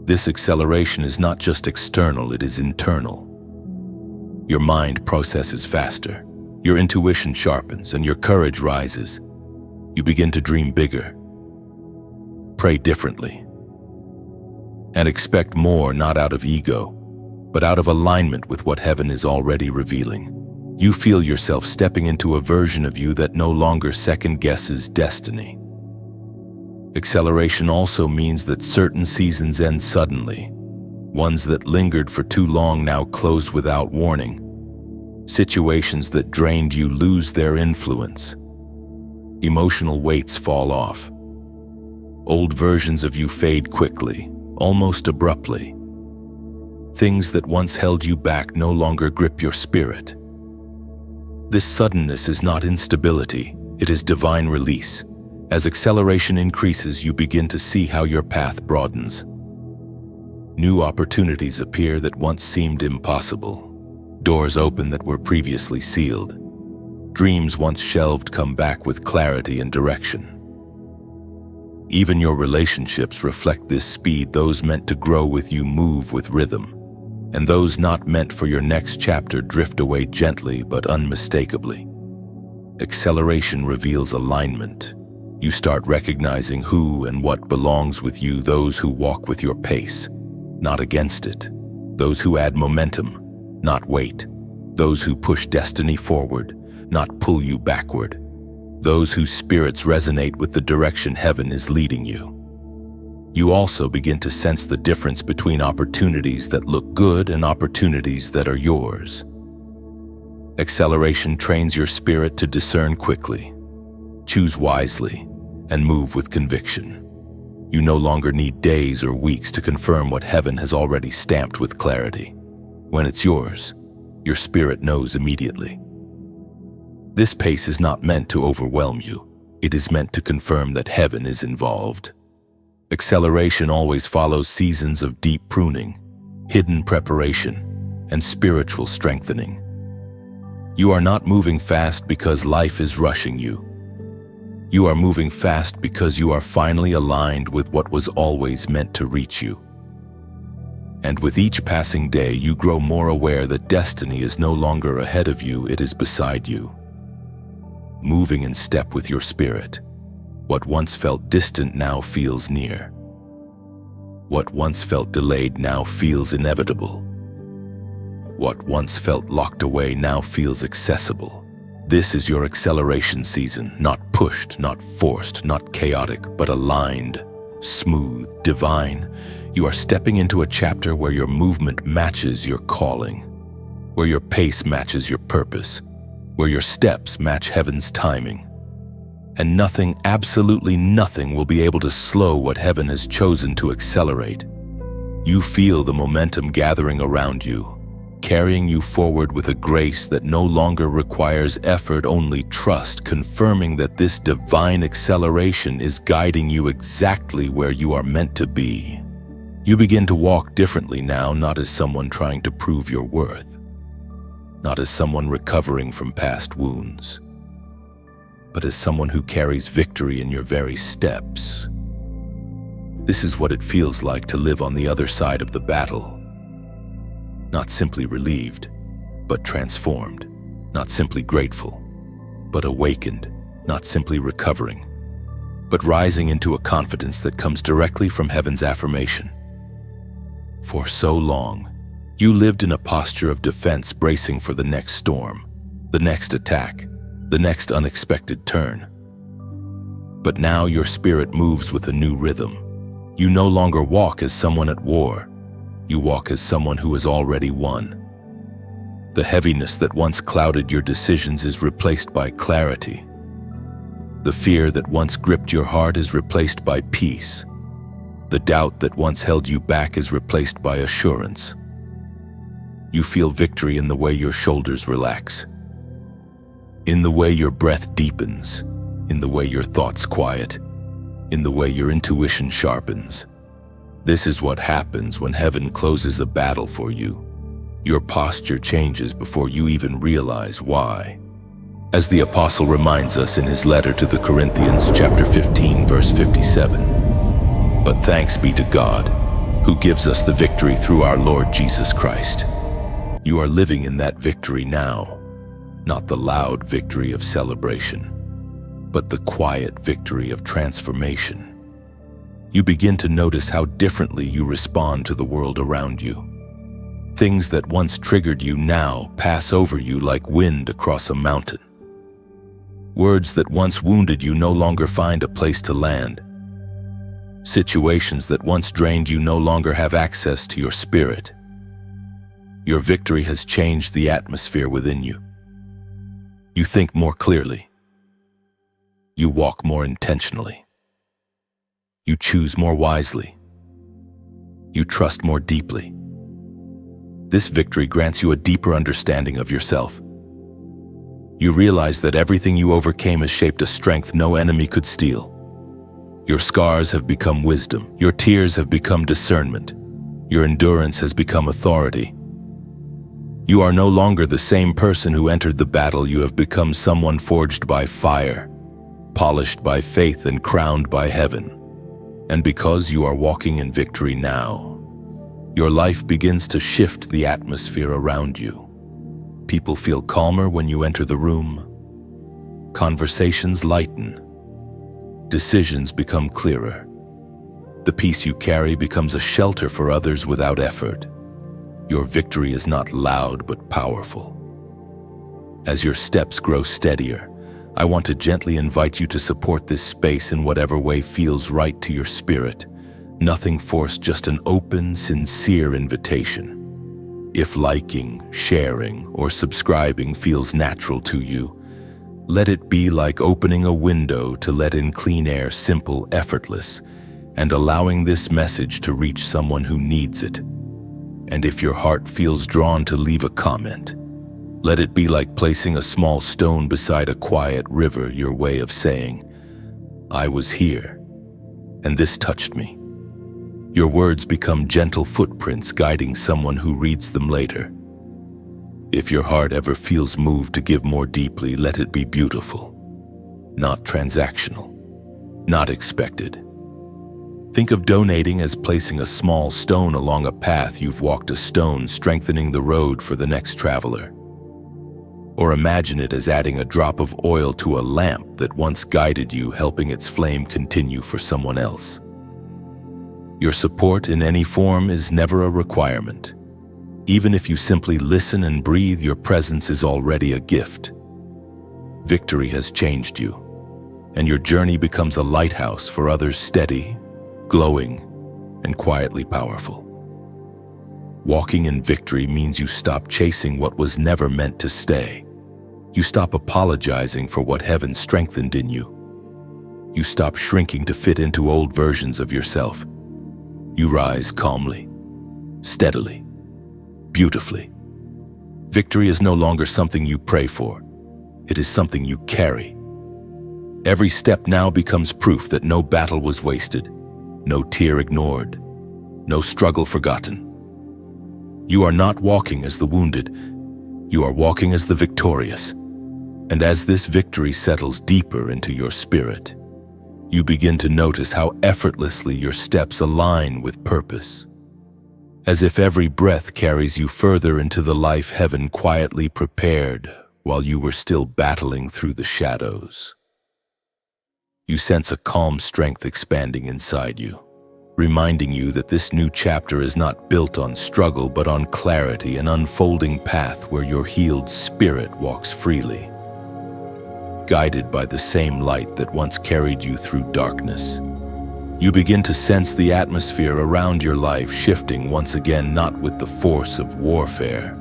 This acceleration is not just external, it is internal. Your mind processes faster, your intuition sharpens, and your courage rises. You begin to dream bigger, pray differently, and expect more, not out of ego, but out of alignment with what heaven is already revealing. You feel yourself stepping into a version of you that no longer second-guesses destiny. Acceleration also means that certain seasons end suddenly. Ones that lingered for too long now close without warning. Situations that drained you lose their influence. Emotional weights fall off. Old versions of you fade quickly, almost abruptly. Things that once held you back no longer grip your spirit. This suddenness is not instability, it is divine release. As acceleration increases, you begin to see how your path broadens. New opportunities appear that once seemed impossible. Doors open that were previously sealed. Dreams once shelved come back with clarity and direction. Even your relationships reflect this speed. Those meant to grow with you move with rhythm, and those not meant for your next chapter drift away gently but unmistakably. Acceleration reveals alignment. You start recognizing who and what belongs with you, those who walk with your pace, not against it. Those who add momentum, not weight. Those who push destiny forward, not pull you backward. Those whose spirits resonate with the direction heaven is leading you. You also begin to sense the difference between opportunities that look good and opportunities that are yours. Acceleration trains your spirit to discern quickly, choose wisely, and move with conviction. You no longer need days or weeks to confirm what heaven has already stamped with clarity. When it's yours, your spirit knows immediately. This pace is not meant to overwhelm you. It is meant to confirm that heaven is involved. Acceleration always follows seasons of deep pruning, hidden preparation, and spiritual strengthening. You are not moving fast because life is rushing you. You are moving fast because you are finally aligned with what was always meant to reach you. And with each passing day, you grow more aware that destiny is no longer ahead of you, it is beside you. Moving in step with your spirit. What once felt distant now feels near. What once felt delayed now feels inevitable. What once felt locked away now feels accessible. This is your acceleration season, not pushed, not forced, not chaotic, but aligned, smooth, divine. You are stepping into a chapter where your movement matches your calling, where your pace matches your purpose, where your steps match heaven's timing. And nothing, absolutely nothing, will be able to slow what heaven has chosen to accelerate. You feel the momentum gathering around you, carrying you forward with a grace that no longer requires effort, only trust, confirming that this divine acceleration is guiding you exactly where you are meant to be. You begin to walk differently now, not as someone trying to prove your worth, not as someone recovering from past wounds, but as someone who carries victory in your very steps. This is what it feels like to live on the other side of the battle. Not simply relieved, but transformed. Not simply grateful, but awakened. Not simply recovering, but rising into a confidence that comes directly from heaven's affirmation. For so long, you lived in a posture of defense, bracing for the next storm, the next attack, the next unexpected turn. But now your spirit moves with a new rhythm. You no longer walk as someone at war. You walk as someone who has already won. The heaviness that once clouded your decisions is replaced by clarity. The fear that once gripped your heart is replaced by peace. The doubt that once held you back is replaced by assurance. You feel victory in the way your shoulders relax, in the way your breath deepens, in the way your thoughts quiet, in the way your intuition sharpens. This is what happens when heaven closes a battle for you. Your posture changes before you even realize why. As the apostle reminds us in his letter to the Corinthians, chapter 15, verse 57, "But thanks be to God, who gives us the victory through our Lord Jesus Christ." You are living in that victory now, not the loud victory of celebration, but the quiet victory of transformation. You begin to notice how differently you respond to the world around you. Things that once triggered you now pass over you like wind across a mountain. Words that once wounded you no longer find a place to land. Situations that once drained you no longer have access to your spirit. Your victory has changed the atmosphere within you. You think more clearly. You walk more intentionally. You choose more wisely. You trust more deeply. This victory grants you a deeper understanding of yourself. You realize that everything you overcame has shaped a strength no enemy could steal. Your scars have become wisdom. Your tears have become discernment. Your endurance has become authority. You are no longer the same person who entered the battle. You have become someone forged by fire, polished by faith, and crowned by heaven. And because you are walking in victory now, your life begins to shift the atmosphere around you. People feel calmer when you enter the room. Conversations lighten. Decisions become clearer. The peace you carry becomes a shelter for others without effort. Your victory is not loud but powerful. As your steps grow steadier, I want to gently invite you to support this space in whatever way feels right to your spirit. Nothing forced, just an open, sincere invitation. If liking, sharing, or subscribing feels natural to you, let it be like opening a window to let in clean air, simple, effortless, and allowing this message to reach someone who needs it. And if your heart feels drawn to leave a comment, let it be like placing a small stone beside a quiet river, your way of saying, "I was here, and this touched me." Your words become gentle footprints guiding someone who reads them later. If your heart ever feels moved to give more deeply, let it be beautiful, not transactional, not expected. Think of donating as placing a small stone along a path you've walked, a stone strengthening the road for the next traveler. Or imagine it as adding a drop of oil to a lamp that once guided you, helping its flame continue for someone else. Your support in any form is never a requirement. Even if you simply listen and breathe, your presence is already a gift. Victory has changed you, and your journey becomes a lighthouse for others, steady, glowing, and quietly powerful. Walking in victory means you stop chasing what was never meant to stay. You stop apologizing for what heaven strengthened in you. You stop shrinking to fit into old versions of yourself. You rise calmly, steadily, beautifully. Victory is no longer something you pray for. It is something you carry. Every step now becomes proof that no battle was wasted, no tear ignored, no struggle forgotten. You are not walking as the wounded. You are walking as the victorious. And as this victory settles deeper into your spirit, you begin to notice how effortlessly your steps align with purpose, as if every breath carries you further into the life heaven quietly prepared while you were still battling through the shadows. You sense a calm strength expanding inside you, reminding you that this new chapter is not built on struggle but on clarity, an unfolding path where your healed spirit walks freely, guided by the same light that once carried you through darkness. You begin to sense the atmosphere around your life shifting once again, not with the force of warfare,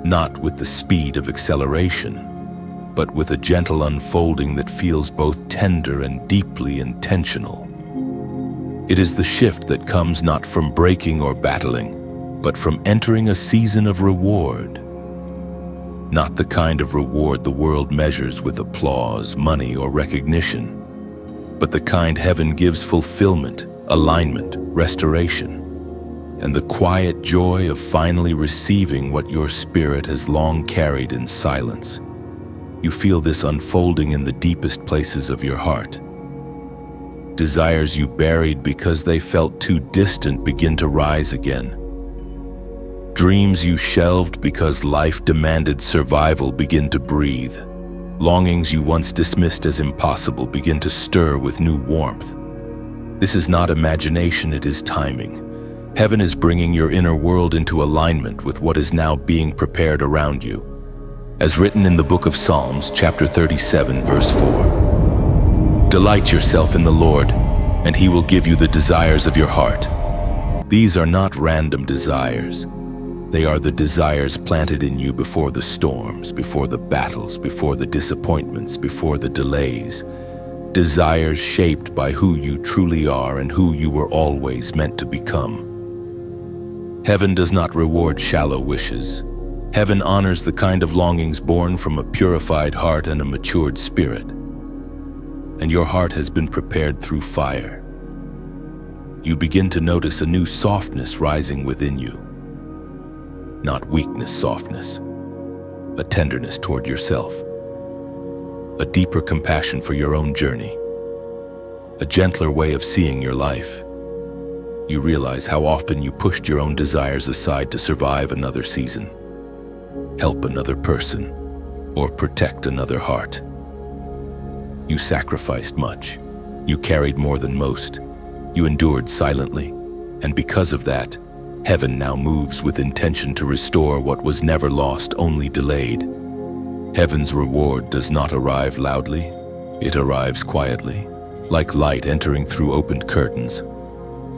not with the speed of acceleration, but with a gentle unfolding that feels both tender and deeply intentional. It is the shift that comes not from breaking or battling, but from entering a season of reward. Not the kind of reward the world measures with applause, money, or recognition, but the kind heaven gives fulfillment, alignment, restoration, and the quiet joy of finally receiving what your spirit has long carried in silence. You feel this unfolding in the deepest places of your heart. Desires you buried because they felt too distant begin to rise again. Dreams you shelved because life demanded survival begin to breathe. Longings you once dismissed as impossible begin to stir with new warmth. This is not imagination, it is timing. Heaven is bringing your inner world into alignment with what is now being prepared around you. As written in the book of Psalms, chapter 37, verse 4. Delight yourself in the Lord, and He will give you the desires of your heart. These are not random desires. They are the desires planted in you before the storms, before the battles, before the disappointments, before the delays. Desires shaped by who you truly are and who you were always meant to become. Heaven does not reward shallow wishes. Heaven honors the kind of longings born from a purified heart and a matured spirit. And your heart has been prepared through fire. You begin to notice a new softness rising within you. Not weakness, softness, a tenderness toward yourself, a deeper compassion for your own journey, a gentler way of seeing your life. You realize how often you pushed your own desires aside to survive another season, help another person, or protect another heart. You sacrificed much. You carried more than most. You endured silently, and because of that, heaven now moves with intention to restore what was never lost, only delayed. Heaven's reward does not arrive loudly. It arrives quietly, like light entering through opened curtains.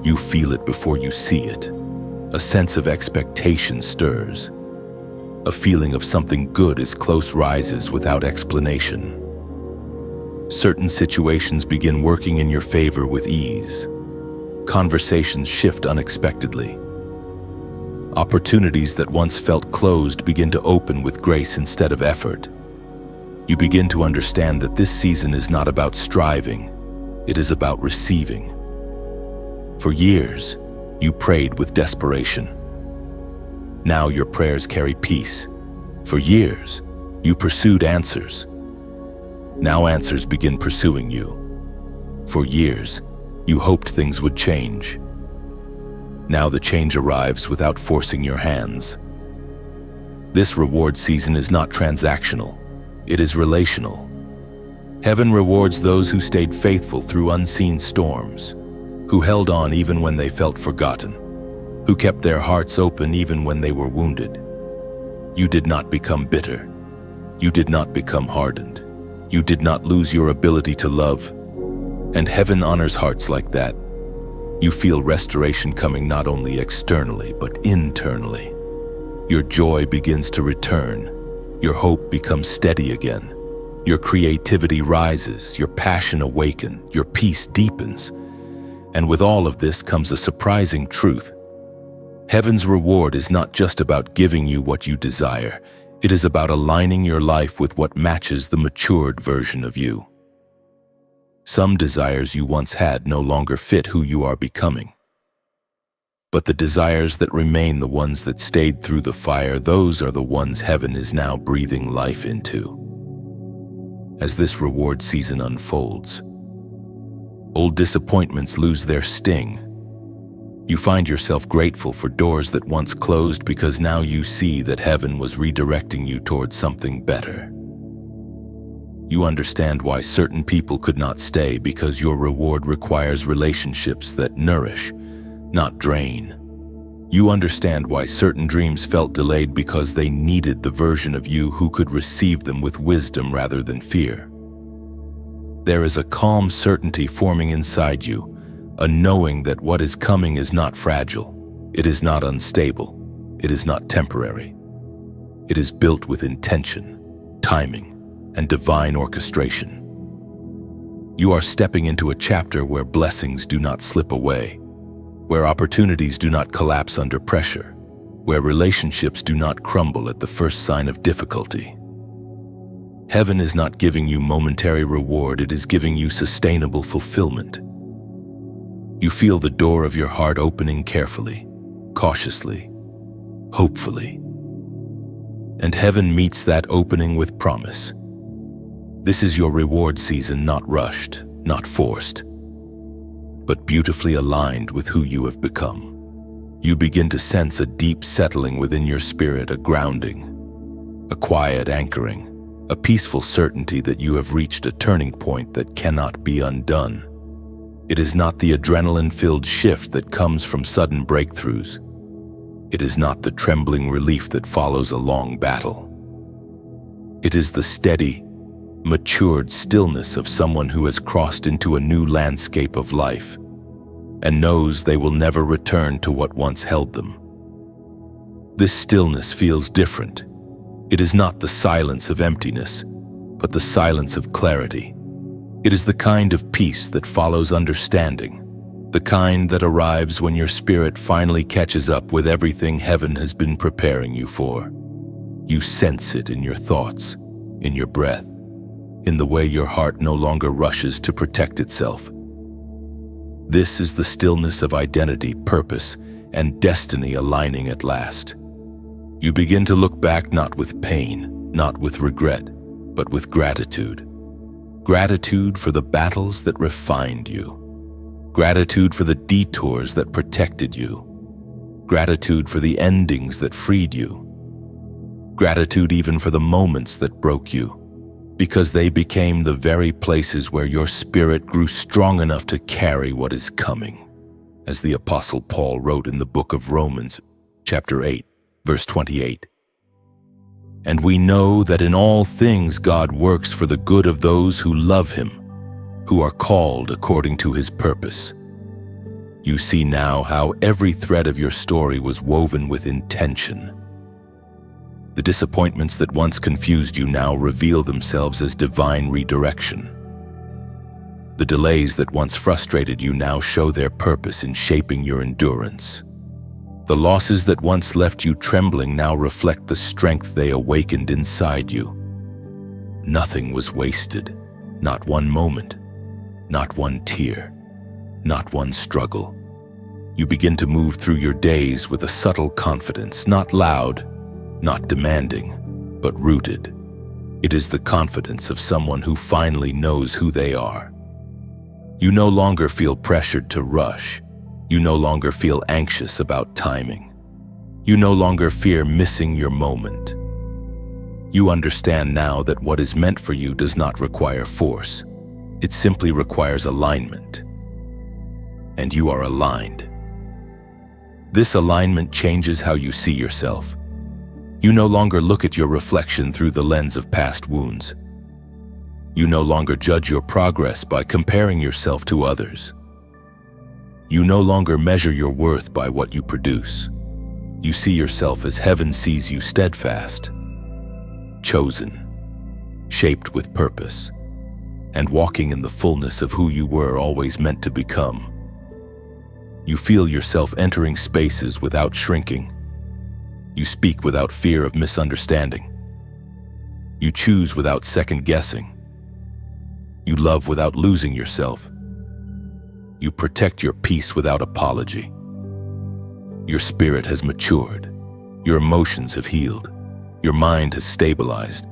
You feel it before you see it. A sense of expectation stirs. A feeling of something good is close rises without explanation. Certain situations begin working in your favor with ease. Conversations shift unexpectedly. Opportunities that once felt closed begin to open with grace instead of effort. You begin to understand that this season is not about striving, it is about receiving. For years, you prayed with desperation. Now your prayers carry peace. For years, you pursued answers. Now answers begin pursuing you. For years, you hoped things would change. Now the change arrives without forcing your hands. This reward season is not transactional, it is relational. Heaven rewards those who stayed faithful through unseen storms, who held on even when they felt forgotten, who kept their hearts open even when they were wounded. You did not become bitter. You did not become hardened. You did not lose your ability to love. And heaven honors hearts like that. You feel restoration coming not only externally, but internally. Your joy begins to return. Your hope becomes steady again. Your creativity rises, your passion awakens, your peace deepens. And with all of this comes a surprising truth. Heaven's reward is not just about giving you what you desire. It is about aligning your life with what matches the matured version of you. Some desires you once had no longer fit who you are becoming. But the desires that remain, the ones that stayed through the fire, those are the ones heaven is now breathing life into. As this reward season unfolds, old disappointments lose their sting. You find yourself grateful for doors that once closed because now you see that heaven was redirecting you towards something better. You understand why certain people could not stay, because your reward requires relationships that nourish, not drain. You understand why certain dreams felt delayed, because they needed the version of you who could receive them with wisdom rather than fear. There is a calm certainty forming inside you, a knowing that what is coming is not fragile, it is not unstable, it is not temporary. It is built with intention, timing, and divine orchestration. You are stepping into a chapter where blessings do not slip away, where opportunities do not collapse under pressure, where relationships do not crumble at the first sign of difficulty. Heaven is not giving you momentary reward, it is giving you sustainable fulfillment. You feel the door of your heart opening carefully, cautiously, hopefully. And heaven meets that opening with promise. This is your reward season, not rushed, not forced, but beautifully aligned with who you have become. You begin to sense a deep settling within your spirit, a grounding, a quiet anchoring, a peaceful certainty that you have reached a turning point that cannot be undone. It is not the adrenaline-filled shift that comes from sudden breakthroughs. It is not the trembling relief that follows a long battle. It is the steady, matured stillness of someone who has crossed into a new landscape of life and knows they will never return to what once held them. This stillness feels different. It is not the silence of emptiness, but the silence of clarity. It is the kind of peace that follows understanding, the kind that arrives when your spirit finally catches up with everything heaven has been preparing you for. You sense it in your thoughts, in your breath, in the way your heart no longer rushes to protect itself. This is the stillness of identity, purpose, and destiny aligning at last. You begin to look back not with pain, not with regret, but with gratitude. Gratitude for the battles that refined you. Gratitude for the detours that protected you. Gratitude for the endings that freed you. Gratitude even for the moments that broke you, because they became the very places where your spirit grew strong enough to carry what is coming. As the Apostle Paul wrote in the book of Romans, chapter 8, verse 28. And we know that in all things God works for the good of those who love him, who are called according to his purpose. You see now how every thread of your story was woven with intention. The disappointments that once confused you now reveal themselves as divine redirection. The delays that once frustrated you now show their purpose in shaping your endurance. The losses that once left you trembling now reflect the strength they awakened inside you. Nothing was wasted, not one moment, not one tear, not one struggle. You begin to move through your days with a subtle confidence, not loud, not demanding, but rooted. It is the confidence of someone who finally knows who they are. You no longer feel pressured to rush. You no longer feel anxious about timing. You no longer fear missing your moment. You understand now that what is meant for you does not require force. It simply requires alignment. And you are aligned. This alignment changes how you see yourself. You no longer look at your reflection through the lens of past wounds. You no longer judge your progress by comparing yourself to others. You no longer measure your worth by what you produce. You see yourself as heaven sees you, steadfast, chosen, shaped with purpose, and walking in the fullness of who you were always meant to become. You feel yourself entering spaces without shrinking. You speak without fear of misunderstanding. You choose without second-guessing. You love without losing yourself. You protect your peace without apology. Your spirit has matured. Your emotions have healed. Your mind has stabilized.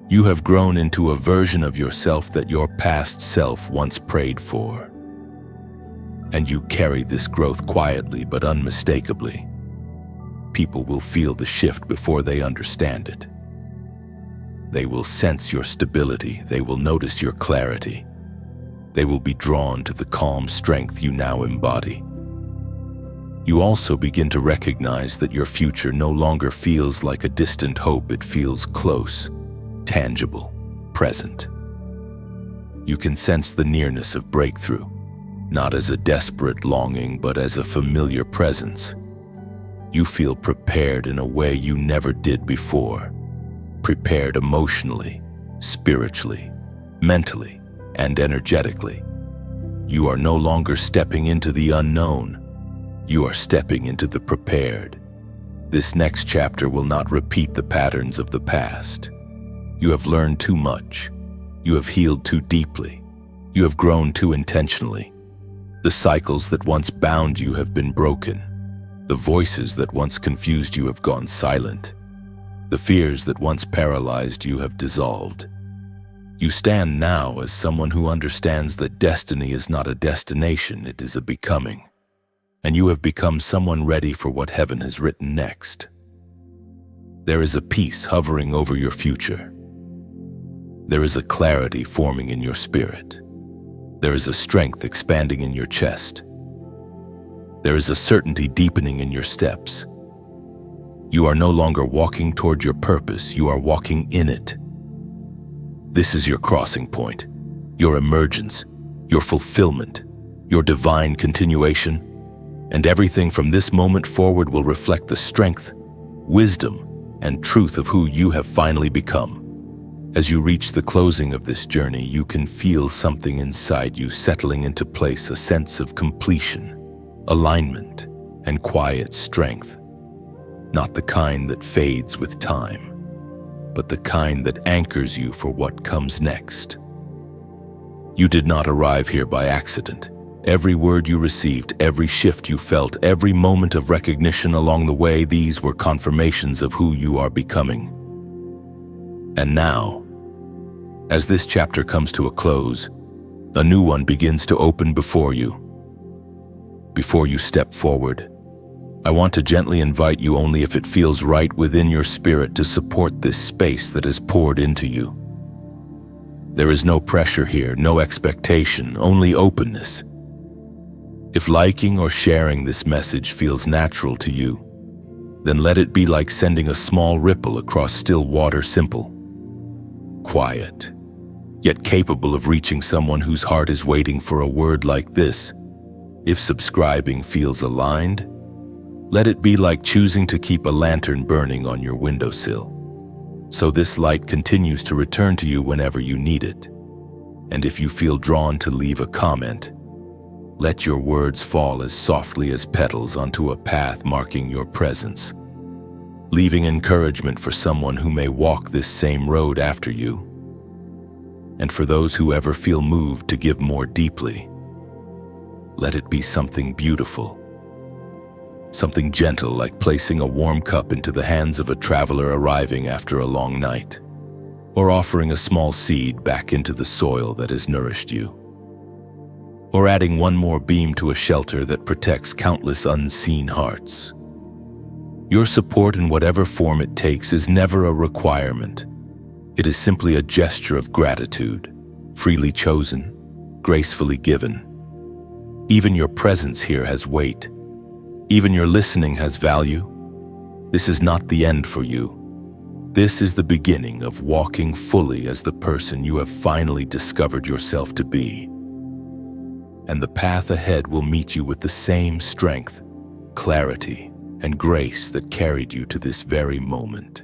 You have grown into a version of yourself that your past self once prayed for. And you carry this growth quietly but unmistakably. People will feel the shift before they understand it. They will sense your stability. They will notice your clarity. They will be drawn to the calm strength you now embody. You also begin to recognize that your future no longer feels like a distant hope. It feels close, tangible, present. You can sense the nearness of breakthrough, not as a desperate longing, but as a familiar presence. You feel prepared in a way you never did before. Prepared emotionally, spiritually, mentally, and energetically. You are no longer stepping into the unknown. You are stepping into the prepared. This next chapter will not repeat the patterns of the past. You have learned too much. You have healed too deeply. You have grown too intentionally. The cycles that once bound you have been broken. The voices that once confused you have gone silent. The fears that once paralyzed you have dissolved. You stand now as someone who understands that destiny is not a destination, it is a becoming. And you have become someone ready for what heaven has written next. There is a peace hovering over your future. There is a clarity forming in your spirit. There is a strength expanding in your chest. There is a certainty deepening in your steps. You are no longer walking toward your purpose, you are walking in it. This is your crossing point, your emergence, your fulfillment, your divine continuation, and everything from this moment forward will reflect the strength, wisdom, and truth of who you have finally become. As you reach the closing of this journey, you can feel something inside you settling into place, a sense of completion, alignment, and quiet strength. Not the kind that fades with time, but the kind that anchors you for what comes next. You did not arrive here by accident. Every word you received, every shift you felt, every moment of recognition along the way, these were confirmations of who you are becoming. And now, as this chapter comes to a close, a new one begins to open before you. Before you step forward, I want to gently invite you, only if it feels right within your spirit, to support this space that is poured into you. There is no pressure here, no expectation, only openness. If liking or sharing this message feels natural to you, then let it be like sending a small ripple across still water, simple, quiet, yet capable of reaching someone whose heart is waiting for a word like this. If subscribing feels aligned, let it be like choosing to keep a lantern burning on your windowsill, so this light continues to return to you whenever you need it. And if you feel drawn to leave a comment, let your words fall as softly as petals onto a path marking your presence, leaving encouragement for someone who may walk this same road after you. And for those who ever feel moved to give more deeply, let it be something beautiful. Something gentle, like placing a warm cup into the hands of a traveler arriving after a long night, or offering a small seed back into the soil that has nourished you, or adding one more beam to a shelter that protects countless unseen hearts. Your support, in whatever form it takes, is never a requirement. It is simply a gesture of gratitude, freely chosen, gracefully given. Even your presence here has weight. Even your listening has value. This is not the end for you. This is the beginning of walking fully as the person you have finally discovered yourself to be. And the path ahead will meet you with the same strength, clarity, and grace that carried you to this very moment.